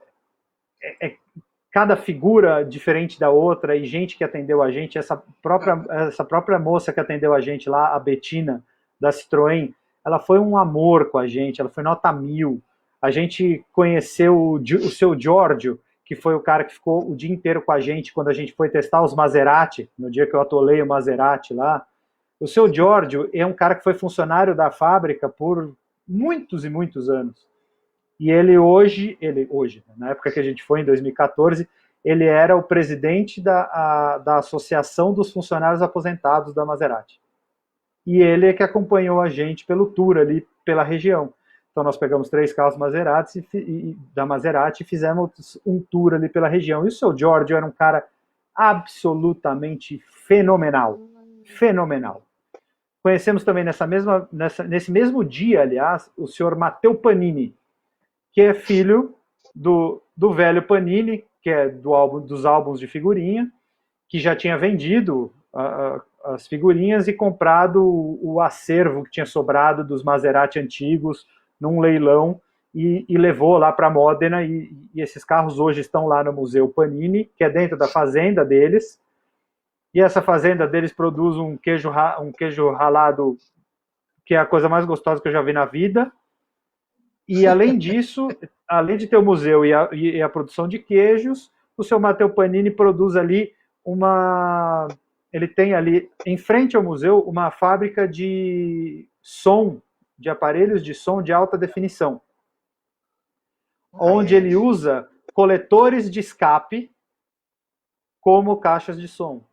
cada figura diferente da outra e gente que atendeu a gente, essa própria moça que atendeu a gente lá, a Bettina, da Citroën, ela foi um amor com a gente, ela foi nota 1000. A gente conheceu o seu Giorgio, que foi o cara que ficou o dia inteiro com a gente quando a gente foi testar os Maserati, no dia que eu atolei o Maserati lá. O seu Giorgio é um cara que foi funcionário da fábrica por muitos e muitos anos. E ele hoje, na época que a gente foi, em 2014, ele era o presidente da Associação dos Funcionários Aposentados da Maserati. E ele é que acompanhou a gente pelo tour ali, pela região. Então nós pegamos 3 carros Maserati da Maserati e fizemos um tour ali pela região. E o seu Giorgio era um cara absolutamente fenomenal. Fenomenal. Conhecemos também nesse mesmo dia, aliás, o senhor Matteo Panini, que é filho do velho Panini, que é dos álbuns de figurinha, que já tinha vendido as figurinhas e comprado o acervo que tinha sobrado dos Maserati antigos num leilão e levou lá para Modena, e esses carros hoje estão lá no Museu Panini, que é dentro da fazenda deles, e essa fazenda deles produz um queijo ralado que é a coisa mais gostosa que eu já vi na vida. E além disso, além de ter o museu e a produção de queijos, o seu Matteo Panini produz ali ele tem ali, em frente ao museu, uma fábrica de som, de aparelhos de som de alta definição, onde ele usa coletores de escape como caixas de som.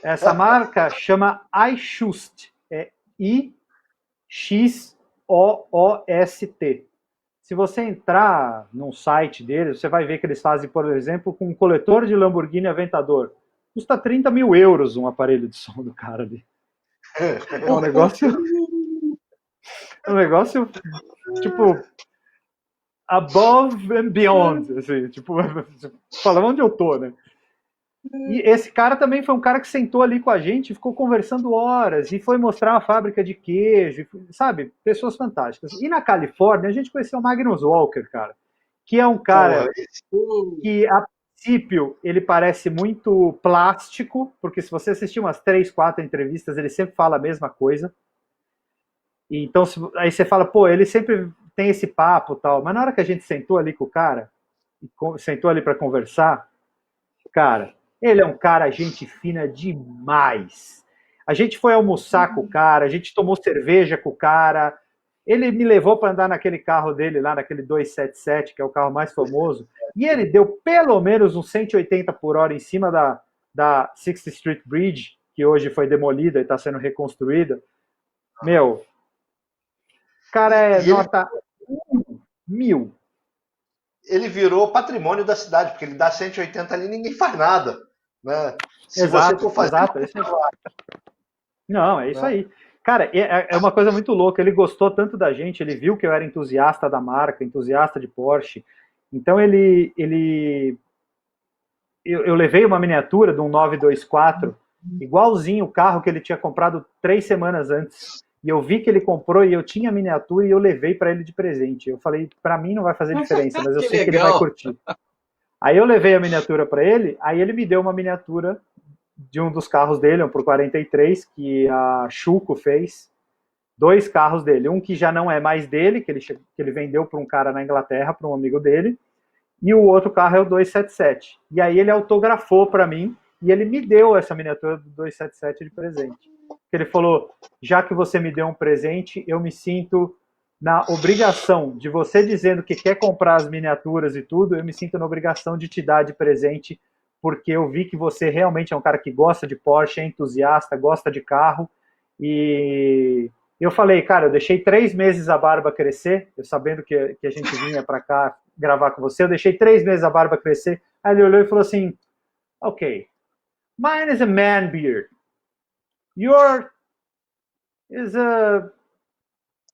Essa marca chama iXoost, é IXOOST. Se você entrar no site deles, você vai ver que eles fazem, por exemplo, com um coletor de Lamborghini Aventador. Custa 30 mil euros um aparelho de som do cara ali. É um negócio tipo, above and beyond, assim, tipo, falando onde eu tô, né? E esse cara também foi um cara que sentou ali com a gente, ficou conversando horas, e foi mostrar a fábrica de queijo, sabe? Pessoas fantásticas. E na Califórnia, a gente conheceu o Magnus Walker, cara, que é um cara que, a princípio, ele parece muito plástico, porque se você assistir umas 3, 4 entrevistas, ele sempre fala a mesma coisa. E então, aí você fala, pô, ele sempre tem esse papo e tal, mas na hora que a gente sentou ali com o cara, sentou ali para conversar, cara, ele é um cara gente fina demais. A gente foi almoçar com o cara, a gente tomou cerveja com o cara, ele me levou para andar naquele carro dele lá, naquele 277, que é o carro mais famoso, e ele deu pelo menos uns 180 por hora em cima da 60th Street Bridge, que hoje foi demolida e está sendo reconstruída. Meu, cara é nota 1.000.
Ele virou patrimônio da cidade, porque ele dá 180 ali e ninguém faz nada. Né? Se
Exato,
você for fazer...
exato. Não, é isso aí. Cara, é uma coisa muito louca. Ele gostou tanto da gente, ele viu que eu era entusiasta da marca, entusiasta de Porsche. Então eu levei uma miniatura de um 924, igualzinho o carro que ele tinha comprado 3 semanas antes. E eu vi que ele comprou e eu tinha a miniatura e eu levei para ele de presente. Eu falei, para mim não vai fazer diferença, mas eu sei que ele vai curtir. Aí eu levei a miniatura para ele, aí ele me deu uma miniatura de um dos carros dele, um Pro 43, que a Schuco fez. 2 carros dele, um que já não é mais dele, que ele vendeu para um cara na Inglaterra, para um amigo dele, e o outro carro é o 277. E aí ele autografou para mim, e ele me deu essa miniatura do 277 de presente. Ele falou, já que você me deu um presente, eu me sinto na obrigação de você dizendo que quer comprar as miniaturas e tudo, eu me sinto na obrigação de te dar de presente, porque eu vi que você realmente é um cara que gosta de Porsche, é entusiasta, gosta de carro, e eu falei, cara, eu deixei 3 meses a barba crescer, eu sabendo que a gente vinha para cá gravar com você, eu deixei 3 meses a barba crescer, aí ele olhou e falou assim, ok, mine is a man beard, yours is a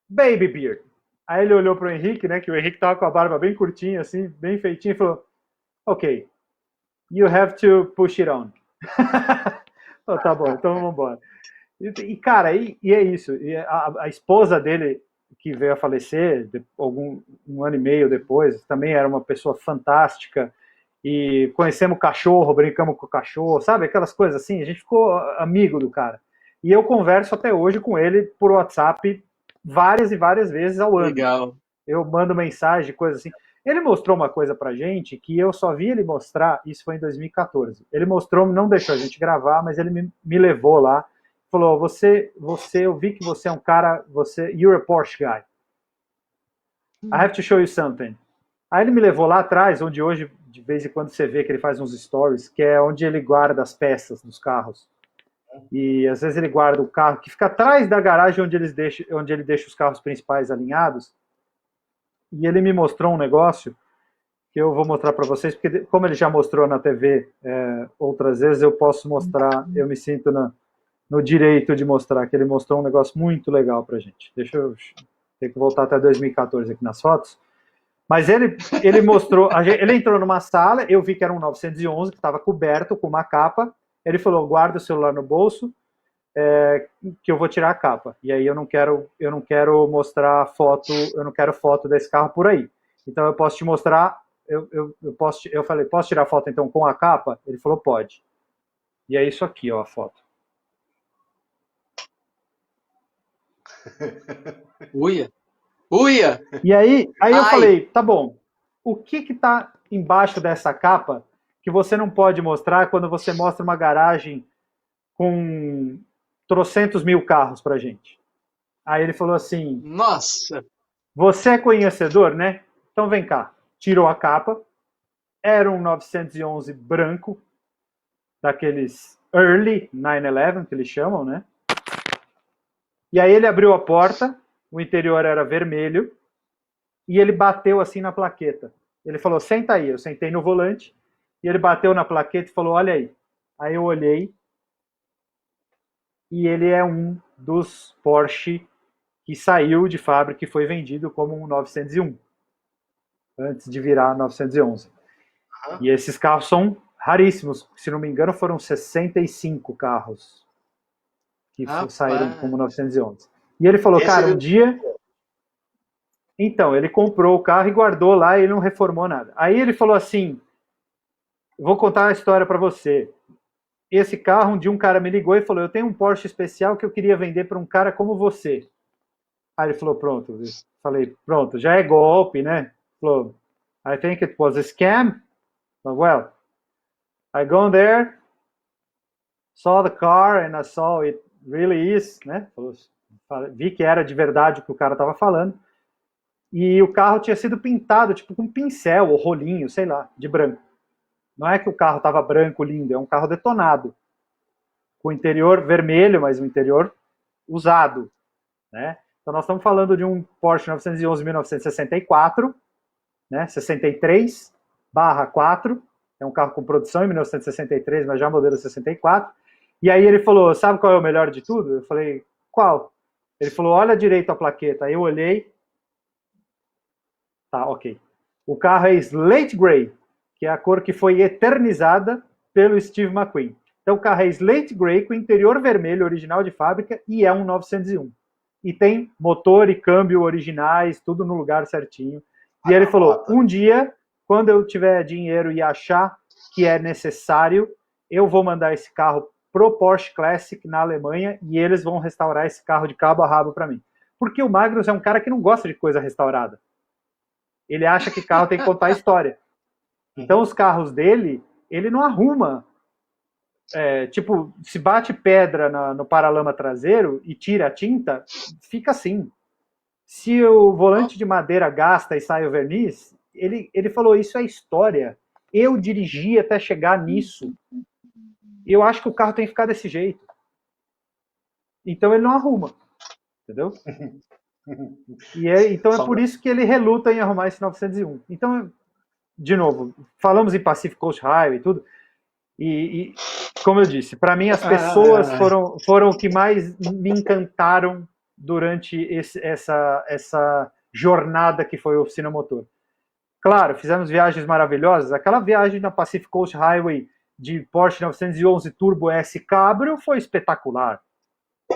baby beard. Aí ele olhou pro Henrique, né, que o Henrique tava com a barba bem curtinha, assim, bem feitinha, e falou, ok, you have to push it on. Oh, tá bom, então vamos embora. E cara, e é isso. E a esposa dele, que veio a falecer, um ano e meio depois, também era uma pessoa fantástica, e conhecemos o cachorro, brincamos com o cachorro, sabe, aquelas coisas assim, a gente ficou amigo do cara. E eu converso até hoje com ele por WhatsApp várias e várias vezes ao ano.
Legal.
Eu mando mensagem, coisa assim. Ele mostrou uma coisa pra gente que eu só vi ele mostrar, isso foi em 2014. Ele mostrou, não deixou a gente gravar, mas ele me levou lá. Falou, eu vi que você é um cara, you're a Porsche guy. I have to show you something. Aí ele me levou lá atrás, onde hoje, de vez em quando, você vê que ele faz uns stories, que é onde ele guarda as peças dos carros. E às vezes ele guarda o carro que fica atrás da garagem onde ele deixa os carros principais alinhados. E ele me mostrou um negócio que eu vou mostrar para vocês, porque como ele já mostrou na TV outras vezes, eu posso mostrar, eu me sinto no direito de mostrar, que ele mostrou um negócio muito legal pra gente. Deixa eu ter que voltar até 2014 aqui nas fotos. Mas ele mostrou, ele entrou numa sala, eu vi que era um 911, que estava coberto com uma capa. Ele falou, guarda o celular no bolso, que eu vou tirar a capa. E aí eu não quero mostrar foto, eu não quero foto desse carro por aí. Então eu posso te mostrar, eu falei, posso tirar foto então com a capa? Ele falou, pode. E é isso aqui, ó, a foto.
Uia. Uia!
E aí eu
Ai.
falei, tá bom, o que tá embaixo dessa capa que você não pode mostrar quando você mostra uma garagem com trocentos mil carros pra gente? Aí ele falou assim,
Nossa!
você é conhecedor, né? Então vem cá. Tirou a capa, era um 911 branco, daqueles early 911, que eles chamam, né? E aí ele abriu a porta, o interior era vermelho, e ele bateu assim na plaqueta. Ele falou, senta aí. Eu sentei no volante, e ele bateu na plaqueta e falou, olha aí. Aí eu olhei, e ele é um dos Porsche que saiu de fábrica e foi vendido como um 901, antes de virar 911. E esses carros são raríssimos. Se não me engano, foram 65 carros que saíram como 911. E ele falou, cara, um dia... Então, ele comprou o carro e guardou lá e ele não reformou nada. Aí ele falou assim, vou contar a história para você. Esse carro, um dia um cara me ligou e falou, eu tenho um Porsche especial que eu queria vender para um cara como você. Aí ele falou, pronto. Eu falei, pronto, já é golpe, né? Ele falou, I think it was a scam. Well, I go there, saw the car and I saw it really is, né? Vi que era de verdade o que o cara estava falando. E o carro tinha sido pintado, tipo, com pincel ou rolinho, sei lá, de branco. Não é que o carro estava branco, lindo, é um carro detonado. Com o interior vermelho, mas o interior usado, né? Então nós estamos falando de um Porsche 911 1964, né? 63/4, é um carro com produção em 1963, mas já modelo 64. E aí ele falou, sabe qual é o melhor de tudo? Eu falei, qual? Ele falou, olha direito a plaqueta. Aí eu olhei, tá, ok. O carro é Slate Gray, que é a cor que foi eternizada pelo Steve McQueen. Então o carro é Slate Gray com interior vermelho, original de fábrica, e é um 901. E tem motor e câmbio originais, tudo no lugar certinho. E ele falou, um dia, quando eu tiver dinheiro e achar que é necessário, eu vou mandar esse carro pro Porsche Classic na Alemanha e eles vão restaurar esse carro de cabo a rabo para mim. Porque o Magnus é um cara que não gosta de coisa restaurada. Ele acha que carro tem que contar história. Então os carros dele, ele não arruma. Tipo, se bate pedra no paralama traseiro e tira a tinta, fica assim. Se o volante de madeira gasta e sai o verniz, ele falou, isso é história. Eu dirigi até chegar nisso. Eu acho que o carro tem que ficar desse jeito. Então ele não arruma. Entendeu? Então é por isso que ele reluta em arrumar esse 901. Então, de novo, falamos em Pacific Coast Highway e tudo, e como eu disse, para mim as pessoas foram o que mais me encantaram durante essa jornada que foi a oficina motor. Claro, fizemos viagens maravilhosas, aquela viagem na Pacific Coast Highway de Porsche 911 Turbo S Cabrio foi espetacular.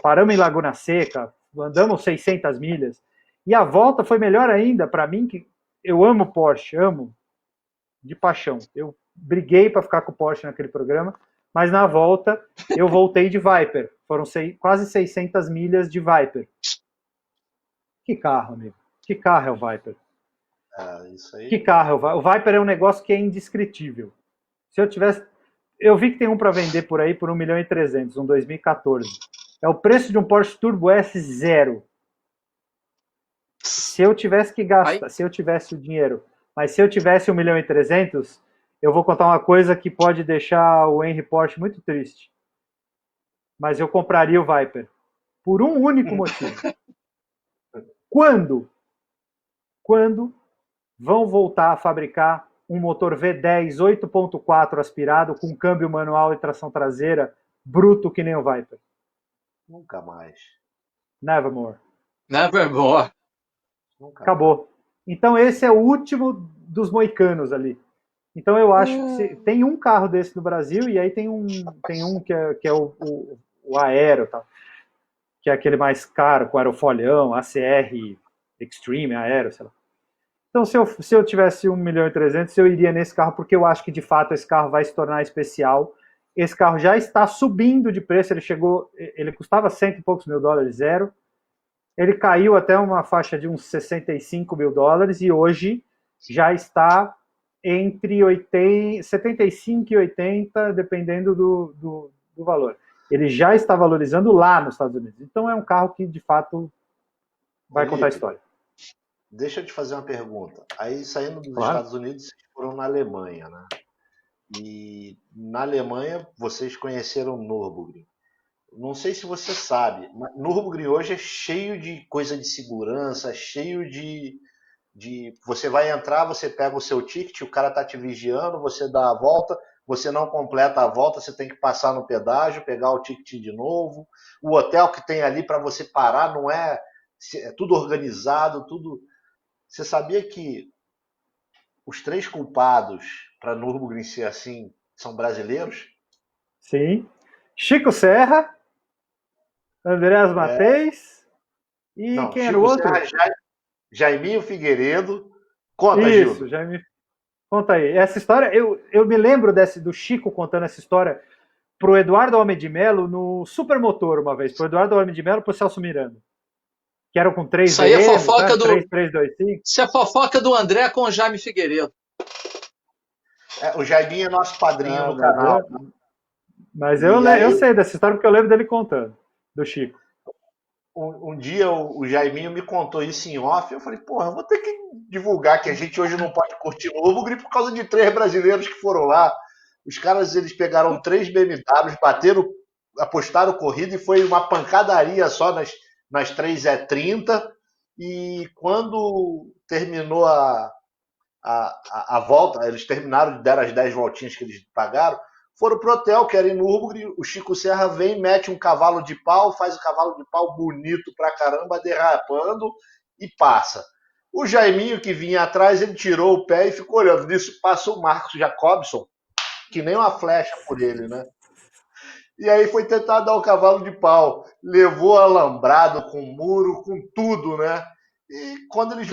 Paramos em Laguna Seca, andamos 600 milhas. E a volta foi melhor ainda para mim, que eu amo Porsche, amo de paixão. Eu briguei para ficar com o Porsche naquele programa, mas na volta eu voltei de Viper. Foram quase 600 milhas de Viper. Que carro, amigo. Que carro é o Viper?
Isso aí.
Que carro é o Viper? O Viper é um negócio que é indescritível. Se eu tivesse... Eu vi que tem um para vender por aí por 1.300.000, um 2014. É o preço de um Porsche Turbo S zero. Se eu tivesse que gastar, se eu tivesse o dinheiro, mas se eu tivesse 1.300.000, eu vou contar uma coisa que pode deixar o Henry Porsche muito triste. Mas eu compraria o Viper. Por um único motivo. Quando vão voltar a fabricar um motor V10 8.4 aspirado com câmbio manual e tração traseira bruto que nem o Viper?
Nunca mais.
Nevermore.
Nevermore.
Acabou. Então esse é o último dos moicanos ali. Então eu acho que tem um carro desse no Brasil, e aí tem um que é o Aero, tá? Que é aquele mais caro, com aerofolhão, ACR Extreme, Aero, sei lá. Então, se eu tivesse 1.300.000, eu iria nesse carro, porque eu acho que, de fato, esse carro vai se tornar especial. Esse carro já está subindo de preço, ele custava $100 e poucos mil, zero. Ele caiu até uma faixa de uns $65 mil, e hoje já está entre 75 e 80, dependendo do valor. Ele já está valorizando lá nos Estados Unidos. Então é um carro que, de fato, vai contar a história.
Deixa eu te fazer uma pergunta. Aí, saindo dos
Claro.
Estados Unidos, vocês foram na Alemanha, né? E na Alemanha, vocês conheceram Nürburgring. Não sei se você sabe, mas Nürburgring hoje é cheio de coisa de segurança, cheio de você vai entrar, você pega o seu ticket, o cara tá te vigiando, você dá a volta, você não completa a volta, você tem que passar no pedágio, pegar o ticket de novo. O hotel que tem ali para você parar não é tudo organizado, tudo. Você sabia que os 3 culpados para Nürburgring ser assim são brasileiros?
Sim. Chico Serra, Andreas Mateis e
Não,
quem era
Chico
o outro?
Serra, Jaiminho Figueiredo. Conta,
Isso,
Gildo.
já me conta aí. Essa história, eu me lembro do Chico contando essa história pro Eduardo Homem de Melo no Supermotor uma vez, pro Eduardo Homem de Melo e pro Celso Miranda. Que eram com 3
Isso aí é
BMs,
fofoca
tá?
do.
325.
Isso é fofoca do André com o Jaime Figueiredo.
O Jaiminho é nosso padrinho no canal.
Mas
E
eu
aí,
sei dessa história porque eu lembro dele contando, do Chico.
um dia o Jaiminho me contou isso em off. Eu falei, porra, eu vou ter que divulgar que a gente hoje não pode curtir Nürburgring por causa de 3 brasileiros que foram lá. Os caras, eles pegaram 3 BMWs, bateram, apostaram corrida e foi uma pancadaria só nas 3 E30. E quando terminou a volta, eles terminaram, deram as 10 voltinhas que eles pagaram, foram pro hotel, que era em Nürburgring. O Chico Serra vem, mete um cavalo de pau, faz o cavalo de pau bonito pra caramba, derrapando e passa. O Jaiminho, que vinha atrás, ele tirou o pé e ficou olhando. Nisso passa o Marcos Jacobson, que nem uma flecha por ele, né? E aí foi tentar dar o cavalo de pau. Levou alambrado, com muro, com tudo, né? E quando eles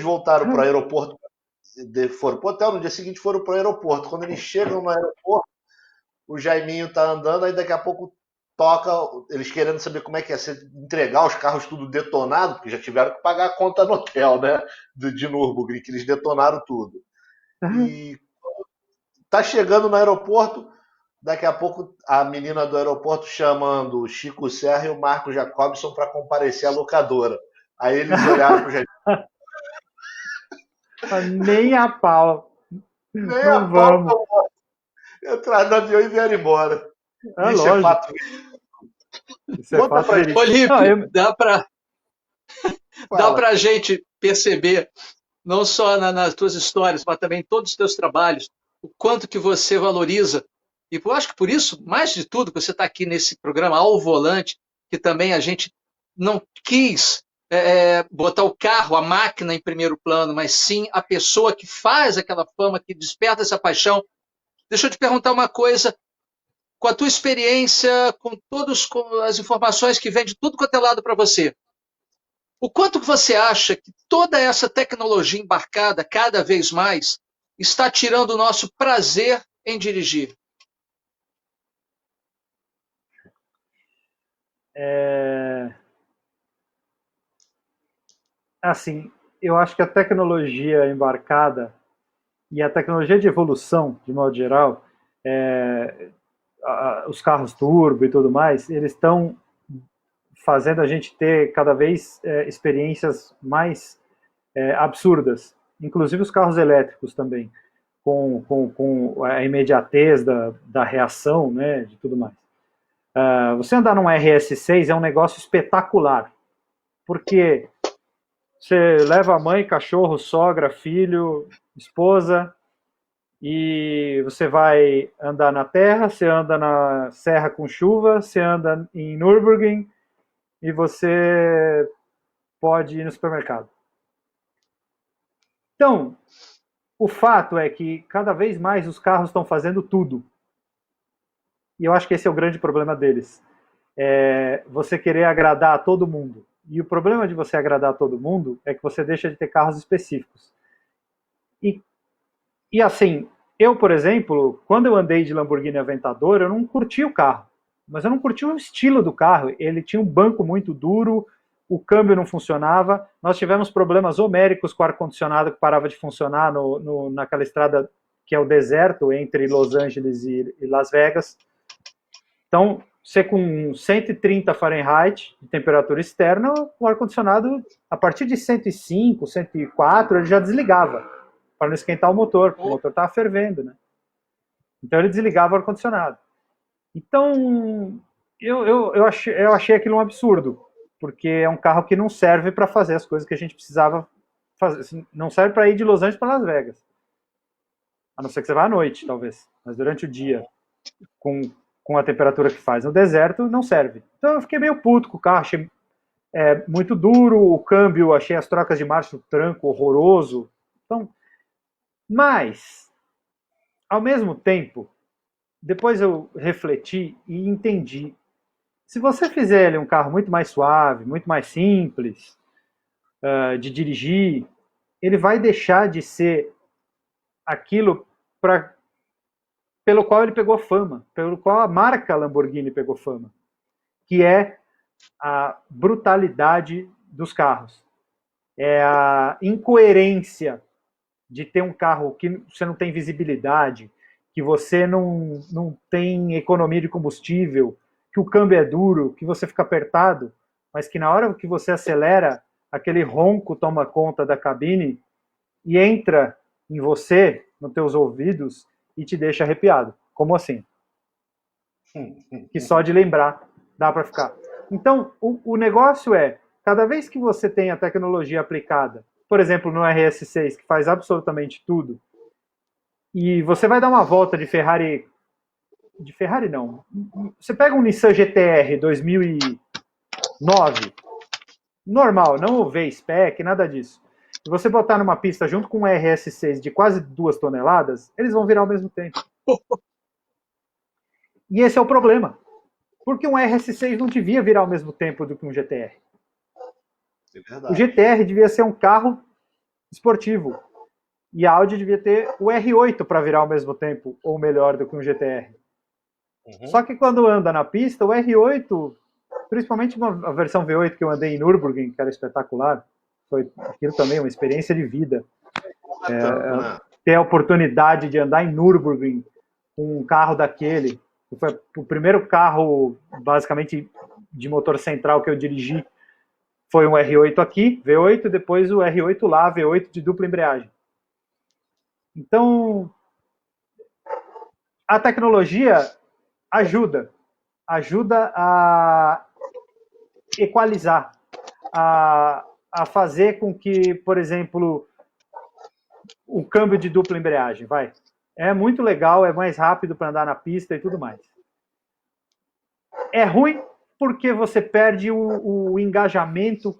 voltaram para o aeroporto, foram pro hotel, no dia seguinte foram para o aeroporto. Quando eles chegam no aeroporto, o Jaiminho tá andando, aí daqui a pouco toca, eles querendo saber como é que é entregar os carros tudo detonado, porque já tiveram que pagar a conta no hotel, né? De Nürburgring, que eles detonaram tudo. E tá chegando no aeroporto, daqui a pouco a menina do aeroporto chamando o Chico Serra e o Marco Jacobson para comparecer à locadora. Aí eles olharam pro Jaiminho.
Nem a pau.
Nem
não
a
vamos.
pau, entrar no avião e vieram embora.
É
Isso
lógico.
é fato.
Isso é fato verídico.
Olímpio, dá pra gente perceber, não só nas tuas histórias, mas também em todos os teus trabalhos, o quanto que você valoriza. E eu acho que por isso, mais de tudo, que você está aqui nesse programa Ao Volante, que também a gente não quis botar o carro, a máquina em primeiro plano, mas sim a pessoa que faz aquela fama, que desperta essa paixão. Deixa eu te perguntar uma coisa, com a tua experiência, com as informações que vêm de tudo quanto é lado para você, o quanto que você acha que toda essa tecnologia embarcada, cada vez mais, está tirando o nosso prazer em dirigir?
Assim, eu acho que a tecnologia embarcada e a tecnologia de evolução, de modo geral, os carros turbo e tudo mais, eles estão fazendo a gente ter cada vez experiências mais absurdas, inclusive os carros elétricos também, com a imediatez da reação, né, de tudo mais. Você andar num RS6 é um negócio espetacular, porque você leva a mãe, cachorro, sogra, filho, esposa, e você vai andar na terra, você anda na serra com chuva, você anda em Nürburgring, e você pode ir no supermercado. Então, o fato é que cada vez mais os carros estão fazendo tudo. E eu acho que esse é o grande problema deles. Você querer agradar a todo mundo. E o problema de você agradar a todo mundo é que você deixa de ter carros específicos. E assim, eu, por exemplo, quando eu andei de Lamborghini Aventador, eu não curti o carro. Mas eu não curti o estilo do carro. Ele tinha um banco muito duro, o câmbio não funcionava. Nós tivemos problemas homéricos com o ar-condicionado que parava de funcionar naquela estrada que é o deserto entre Los Angeles e Las Vegas. Então, você com 130 Fahrenheit de temperatura externa, o ar-condicionado, a partir de 105, 104, ele já desligava, para não esquentar o motor, porque o motor estava fervendo, né? Então ele desligava o ar-condicionado. Então, eu achei aquilo um absurdo, porque é um carro que não serve para fazer as coisas que a gente precisava fazer. Assim, não serve para ir de Los Angeles para Las Vegas. A não ser que você vá à noite, talvez. Mas durante o dia, com a temperatura que faz no deserto, não serve. Então eu fiquei meio puto com o carro, achei muito duro, o câmbio, achei as trocas de marcha, o tranco horroroso. Então, mas, ao mesmo tempo, depois eu refleti e entendi. Se você fizer ele um carro muito mais suave, muito mais simples de dirigir, ele vai deixar de ser aquilo pelo qual ele pegou fama, pelo qual a marca Lamborghini pegou fama, que é a brutalidade dos carros. É a incoerência de ter um carro que você não tem visibilidade, que você não tem economia de combustível, que o câmbio é duro, que você fica apertado, mas que na hora que você acelera, aquele ronco toma conta da cabine e entra em você, nos teus ouvidos, e te deixa arrepiado. Como assim? Que só de lembrar dá para ficar. Então, o negócio é, cada vez que você tem a tecnologia aplicada, por exemplo, no RS6, que faz absolutamente tudo, e você vai dar uma volta de Ferrari não, você pega um Nissan GT-R 2009, normal, não o V-Spec, nada disso, e você botar numa pista junto com um RS6 de quase 2 toneladas, eles vão virar ao mesmo tempo. E esse é o problema. Porque um RS6 não devia virar ao mesmo tempo do que um GT-R.
É verdade.
O GT-R devia ser um carro esportivo. E a Audi devia ter o R8 para virar ao mesmo tempo, ou melhor, do que um GT-R. Só que quando anda na pista, o R8, principalmente a versão V8 que eu andei em Nürburgring, que era espetacular, foi aquilo também, uma experiência de vida. Ter a oportunidade de andar em Nürburgring com um carro daquele. Foi o primeiro carro, basicamente, de motor central que eu dirigi. Foi um R8 aqui, V8, depois o R8 lá, V8 de dupla embreagem. Então, a tecnologia ajuda a equalizar, a fazer com que, por exemplo, o câmbio de dupla embreagem, é muito legal, é mais rápido para andar na pista e tudo mais. É ruim porque você perde o engajamento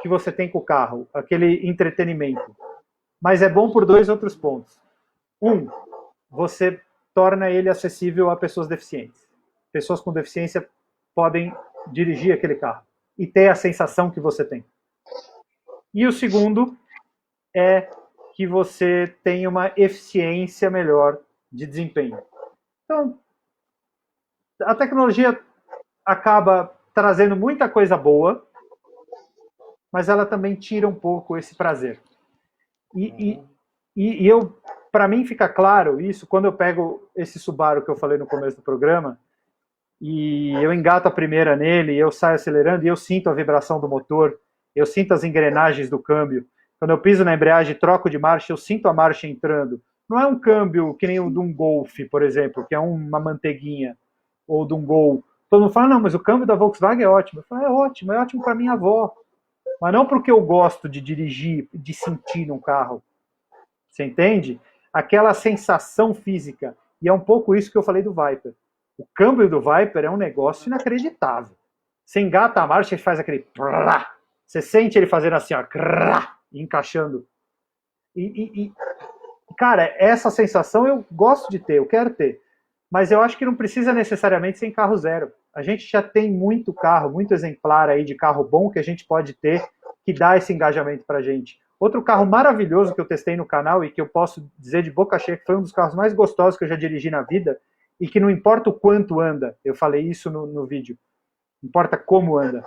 que você tem com o carro, aquele entretenimento. Mas é bom por 2 outros pontos. Você torna ele acessível a pessoas deficientes. Pessoas com deficiência podem dirigir aquele carro e ter a sensação que você tem. E o segundo é que você tem uma eficiência melhor de desempenho. Então, a tecnologia acaba trazendo muita coisa boa, mas ela também tira um pouco esse prazer. E para mim fica claro isso quando eu pego esse Subaru que eu falei no começo do programa, e eu engato a primeira nele, eu saio acelerando e eu sinto a vibração do motor, eu sinto as engrenagens do câmbio. Quando eu piso na embreagem e troco de marcha, eu sinto a marcha entrando. Não é um câmbio que nem o de um Golf, por exemplo, que é uma manteiguinha, ou de um Gol. Todo mundo fala, não, mas o câmbio da Volkswagen é ótimo. Eu falo, é ótimo para minha avó. Mas não porque eu gosto de dirigir, de sentir num carro. Você entende? Aquela sensação física. E é um pouco isso que eu falei do Viper. O câmbio do Viper é um negócio inacreditável. Você engata a marcha e faz aquele... Você sente ele fazendo assim, ó, encaixando. cara, essa sensação eu gosto de ter, eu quero ter. Mas eu acho que não precisa necessariamente ser em carro zero. A gente já tem muito carro, muito exemplar aí de carro bom que a gente pode ter, que dá esse engajamento pra gente. Outro carro maravilhoso que eu testei no canal e que eu posso dizer de boca cheia que foi um dos carros mais gostosos que eu já dirigi na vida e que não importa o quanto anda, eu falei isso no vídeo, importa como anda.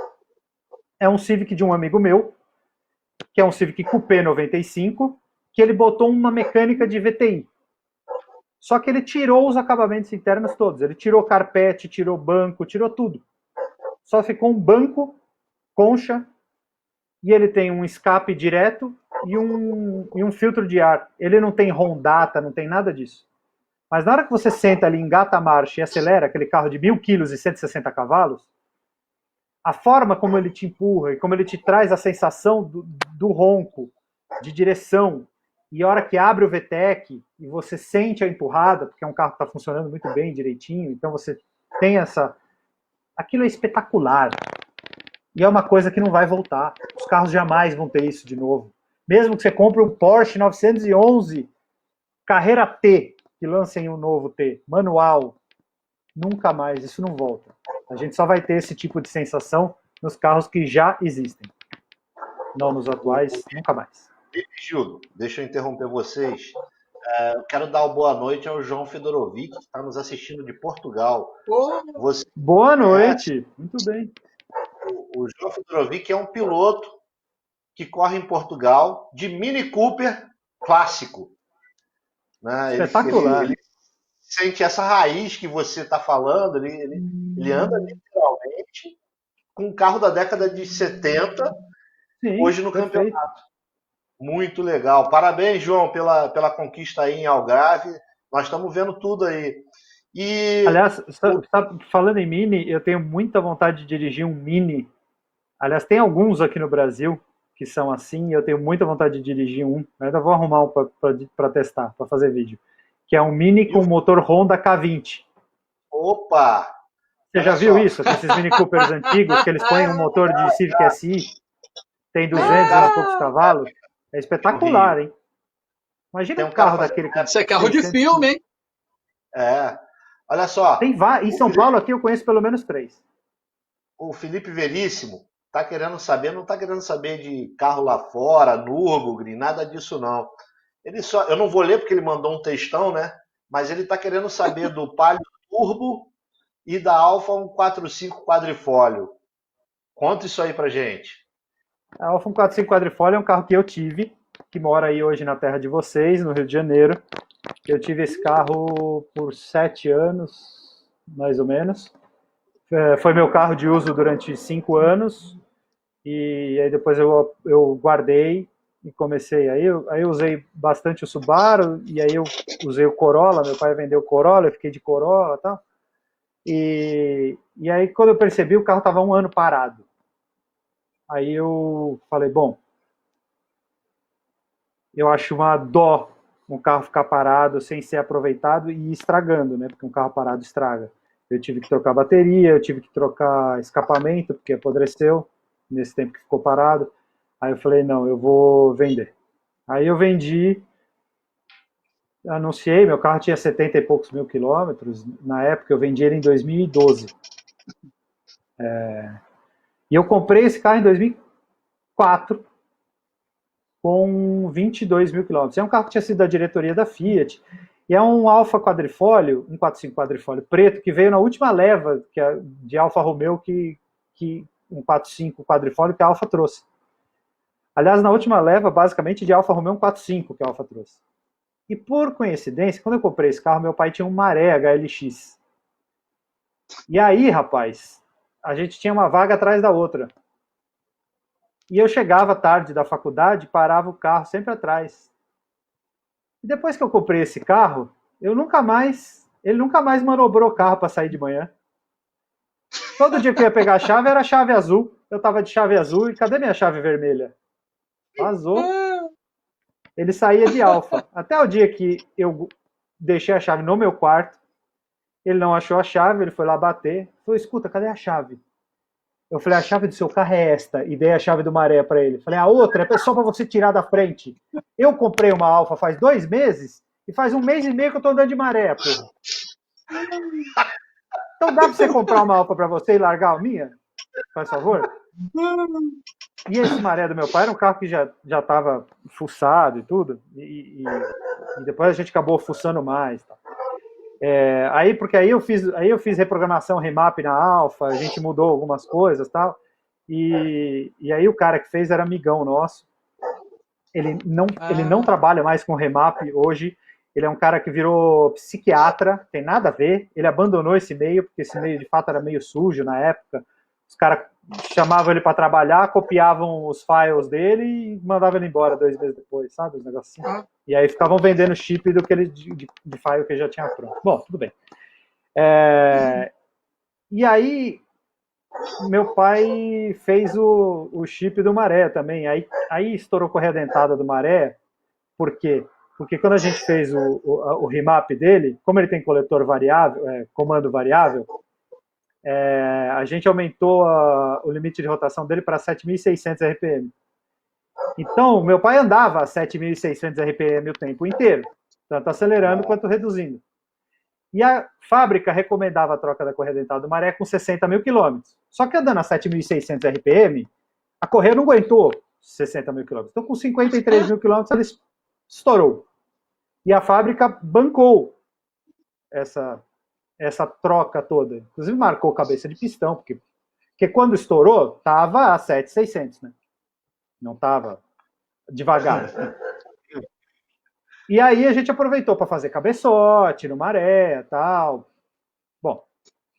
É um Civic de um amigo meu, que é um Civic Coupé 95, que ele botou uma mecânica de VTI. Só que ele tirou os acabamentos internos todos. Ele tirou carpete, tirou banco, tirou tudo. Só ficou um banco, concha, e ele tem um escape direto e um filtro de ar. Ele não tem rondata, não tem nada disso. Mas na hora que você senta ali, engata a marcha e acelera aquele carro de 1.000 quilos e 160 cavalos, a forma como ele te empurra e como ele te traz a sensação do ronco, de direção, e a hora que abre o VTEC e você sente a empurrada, porque é um carro que está funcionando muito bem, direitinho, então você tem essa... Aquilo é espetacular. E é uma coisa que não vai voltar. Os carros jamais vão ter isso de novo. Mesmo que você compre um Porsche 911 Carrera T, que lancem um novo T, manual, nunca mais, isso não volta. A gente só vai ter esse tipo de sensação nos carros que já existem. Não nos atuais, nunca mais.
Gildo, deixa eu interromper vocês. Eu quero dar uma boa noite ao João Fedorovic, que está nos assistindo de Portugal.
Boa noite, muito bem.
O João Fedorovic é um piloto que corre em Portugal de Mini Cooper clássico. Né?
Espetacular.
Ele sente essa raiz que você está falando, ele anda literalmente com um carro da década de 70,
Sim,
hoje no
perfeito.
campeonato. Muito legal. Parabéns, João, pela conquista aí em Algarve. Nós estamos vendo tudo aí. E
aliás, falando em Mini, eu tenho muita vontade de dirigir um Mini. Aliás, tem alguns aqui no Brasil que são assim, e eu tenho muita vontade de dirigir um. Eu ainda vou arrumar um para testar, para fazer vídeo. Que é um Mini com motor Honda K20.
Opa!
Você já viu isso? Com esses Mini Coopers antigos, que eles põem um motor de Civic SI, tem 200 e poucos cavalos. É espetacular, hein? Imagina um carro daquele.
Isso é carro de filme, hein?
É. Olha só.
Em São Paulo aqui eu conheço pelo menos 3.
O Felipe Veríssimo tá querendo saber, não tá querendo saber de carro lá fora, Nürburgring, nada disso não. Eu não vou ler porque ele mandou um textão, né? Mas ele tá querendo saber do Palio Turbo e da Alfa 145 quadrifólio. Conta isso aí pra gente.
A Alfa 145 quadrifólio é um carro que eu tive, que mora aí hoje na terra de vocês, no Rio de Janeiro. Eu tive esse carro por 7 anos, mais ou menos. Foi meu carro de uso durante 5 anos. E aí depois eu guardei e comecei. Aí eu usei bastante o Subaru, e aí eu usei o Corolla. Meu pai vendeu o Corolla, eu fiquei de Corolla e tal. E aí quando eu percebi, o carro estava 1 ano parado. Aí eu falei, bom, eu acho uma dó um carro ficar parado sem ser aproveitado e estragando, né? Porque um carro parado estraga. Eu tive que trocar bateria, eu tive que trocar escapamento, porque apodreceu nesse tempo que ficou parado. Aí eu falei, não, eu vou vender. Aí eu vendi, anunciei, meu carro tinha 70 e poucos mil quilômetros, na época eu vendi ele em 2012. E eu comprei esse carro em 2004, com 22 mil quilômetros. É um carro que tinha sido da diretoria da Fiat, e é um Alfa quadrifólio, 145 quadrifólio preto, que veio na última leva de Alfa Romeo que 145 quadrifólio que a Alfa trouxe. Aliás, na última leva, basicamente, de Alfa Romeo 145 que a Alfa trouxe. E por coincidência, quando eu comprei esse carro, meu pai tinha um Maré HLX. E aí, rapaz, a gente tinha uma vaga atrás da outra. E eu chegava tarde da faculdade, parava o carro sempre atrás. E depois que eu comprei esse carro, ele nunca mais manobrou o carro para sair de manhã. Todo dia que eu ia pegar a chave, era a chave azul. Eu estava de chave azul, e cadê minha chave vermelha? Vazou. Ele saía de Alfa. Até o dia que eu deixei a chave no meu quarto, ele não achou a chave, ele foi lá bater. Falou, escuta, cadê a chave? Eu falei, a chave do seu carro é esta. E dei a chave do Maré para ele. Falei, a outra é só para você tirar da frente. Eu comprei uma Alfa faz 2 meses e faz 1 mês e meio que eu tô andando de Maré, porra. Então dá para você comprar uma Alfa para você e largar a minha? Faz favor? E esse Maré do meu pai era um carro que já estava fuçado e tudo. E depois a gente acabou fuçando mais. Tá? Porque aí eu fiz reprogramação remap na Alfa, a gente mudou algumas coisas tal. E aí o cara que fez era amigão nosso. Ele não trabalha mais com remap hoje. Ele é um cara que virou psiquiatra, tem nada a ver. Ele abandonou esse meio, porque esse meio de fato era meio sujo na época. Os caras chamavam ele para trabalhar, copiavam os files dele e mandavam ele embora 2 meses depois, sabe? Os negócios assim. E aí ficavam vendendo chip de file que ele já tinha pronto. Bom, tudo bem. E aí, meu pai fez o chip do Maré também. Aí estourou a correia dentada do Maré. Por quê? Porque quando a gente fez o remap dele, como ele tem coletor variável, comando variável, a gente aumentou o limite de rotação dele para 7.600 RPM. Então, meu pai andava a 7.600 RPM o tempo inteiro, tanto acelerando quanto reduzindo. E a fábrica recomendava a troca da correia dentada do Maré com 60 mil quilômetros. Só que andando a 7.600 RPM, a correia não aguentou 60 mil quilômetros. Então, com 53 mil quilômetros, ela estourou. E a fábrica bancou essa troca toda. Inclusive marcou cabeça de pistão, porque quando estourou, estava a 7.600, né? Não estava devagar. E aí a gente aproveitou para fazer cabeçote no Maré e tal. Bom,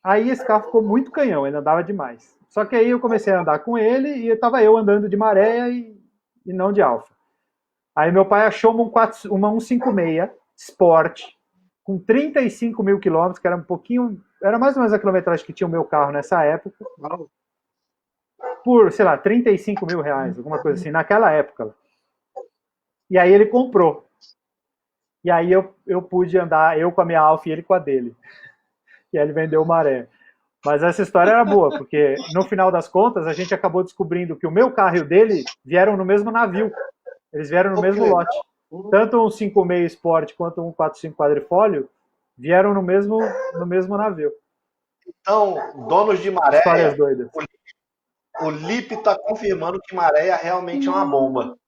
aí esse carro ficou muito canhão, ele andava demais. Só que aí eu comecei a andar com ele e estava eu andando de Maré e não de Alfa. Aí meu pai achou uma 156 Sport com 35 mil quilômetros, que era era mais ou menos a quilometragem que tinha o meu carro nessa época, por, sei lá, 35 mil reais, alguma coisa assim, naquela época. E aí ele comprou. E aí eu pude andar, eu com a minha Alfa e ele com a dele. E aí ele vendeu o Maré. Mas essa história era boa, porque no final das contas a gente acabou descobrindo que o meu carro e o dele vieram no mesmo navio. Eles vieram no mesmo lote. Tanto um 56 Sport quanto um 45 quadrifólio vieram no mesmo navio.
Então, donos de Maré,
Histórias doidas.
O Lipe está confirmando que Maré realmente é uma bomba.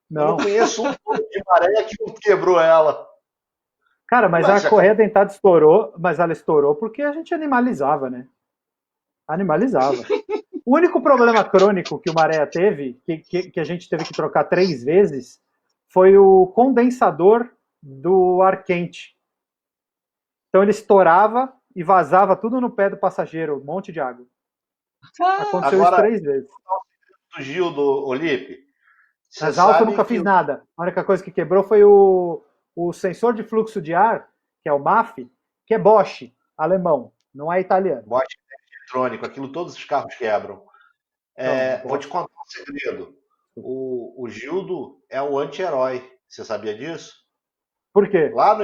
Não.
Eu não conheço um dono de Maré que não quebrou ela.
Cara, mas a correia dentada estourou, mas ela estourou porque a gente animalizava, né? Animalizava. O único problema crônico que o Maré teve, que a gente teve que trocar 3 vezes, foi o condensador do ar quente. Então ele estourava e vazava tudo no pé do passageiro, um monte de água. Aconteceu isso 3 vezes.
Do Gildo, Olipe.
Nas Alfa eu nunca fiz nada. A única coisa que quebrou foi o sensor de fluxo de ar, que é o MAF, que é Bosch, alemão, não é italiano.
Bosch eletrônico, aquilo todos os carros quebram. Vou te contar um segredo. O Gildo é o anti-herói. Você sabia disso?
Por quê?
Lá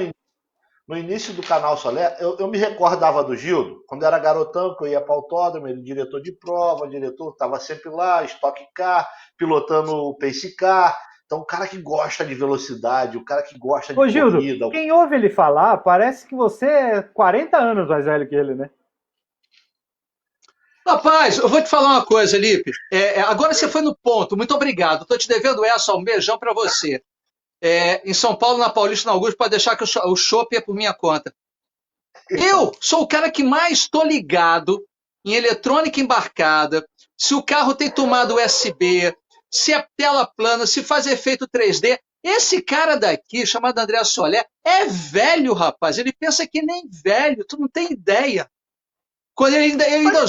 no início do Canal Solé, eu me recordava do Gildo, quando era garotão, que eu ia para o autódromo, ele diretor de prova, diretor, estava sempre lá, Stock Car, pilotando o Pace Car. Então, o cara que gosta de velocidade, o cara que gosta de
Gildo,
corrida.
Quem ouve ele falar, parece que você é 40 anos mais velho que ele, né?
Rapaz, eu vou te falar uma coisa, Lipe. Agora você foi no ponto. Muito obrigado. Estou te devendo essa. Um beijão para você. Em São Paulo, na Paulista, na Augusta, pode deixar que o chopp é por minha conta. Eu sou o cara que mais estou ligado em eletrônica embarcada, se o carro tem tomada USB, se é tela plana, se faz efeito 3D. Esse cara daqui, chamado André Solé, é velho, rapaz. Ele pensa que nem velho, tu não tem ideia. Quando ele ainda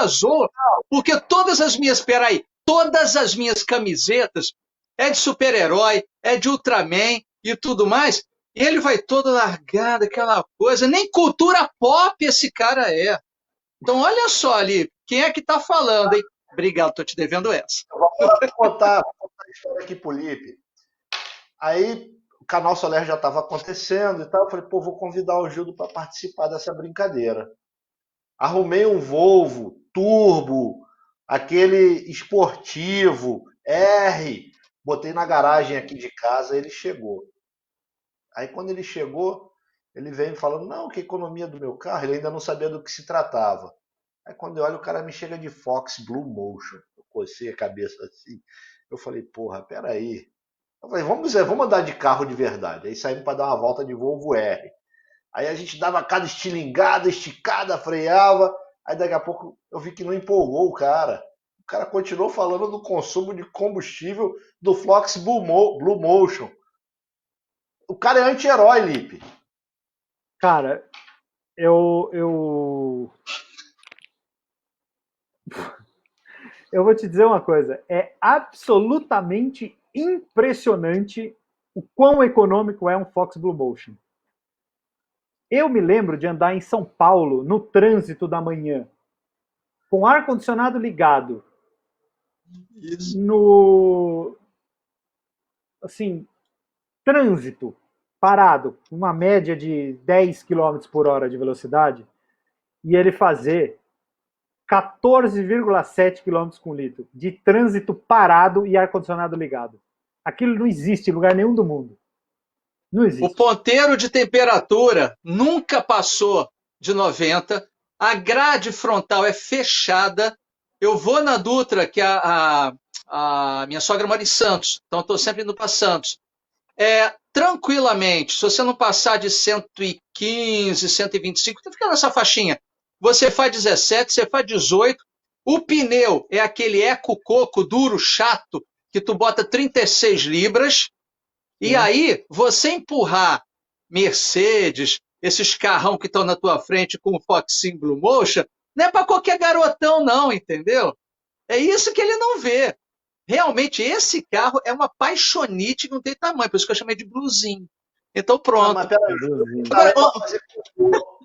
zoa, porque todas as minhas camisetas é de super-herói, é de Ultraman e tudo mais, e ele vai todo largado, aquela coisa, nem cultura pop esse cara é. Então olha só ali, quem é que tá falando, hein? Obrigado, tô te devendo essa.
Vou contar a história aqui pro Lipe. Aí o Canal Soler já estava acontecendo e tal, eu falei, vou convidar o Gildo para participar dessa brincadeira. Arrumei um Volvo Turbo, aquele esportivo, R. Botei na garagem aqui de casa, ele chegou. Aí quando ele chegou, ele veio falando, não, que economia do meu carro, ele ainda não sabia do que se tratava. Aí quando eu olho, o cara me chega de Fox Blue Motion. Eu cocei a cabeça assim. Eu falei, porra, peraí. Eu falei, vamos andar de carro de verdade. Aí saímos para dar uma volta de Volvo R. Aí a gente dava cada estilingada, esticada, freava. Aí daqui a pouco eu vi que não empolgou o cara. O cara continuou falando do consumo de combustível do Fox Blue Motion. O cara é anti-herói, Lipe.
Cara, eu vou te dizer uma coisa. É absolutamente impressionante o quão econômico é um Fox Blue Motion. Eu me lembro de andar em São Paulo, no trânsito da manhã, com ar-condicionado ligado,
Isso.
no assim, trânsito parado, uma média de 10 km por hora de velocidade, e ele fazer 14,7 km com litro de trânsito parado e ar-condicionado ligado. Aquilo não existe em lugar nenhum do mundo. Não existe.
O ponteiro de temperatura nunca passou de 90, a grade frontal é fechada. Eu vou na Dutra, que a minha sogra mora em Santos, então estou sempre indo para Santos. Tranquilamente, se você não passar de 115, 125, tu fica nessa faixinha. Você faz 17, você faz 18. O pneu é aquele eco-coco duro, chato, que tu bota 36 libras. E aí, você empurrar Mercedes, esses carrão que estão na tua frente com o Foxinho Blue Motion, não é para qualquer garotão, não, entendeu? É isso que ele não vê. Realmente, esse carro é uma paixonite que não tem tamanho, por isso que eu chamei de bluzinho. Então, pronto.
Mas peraí,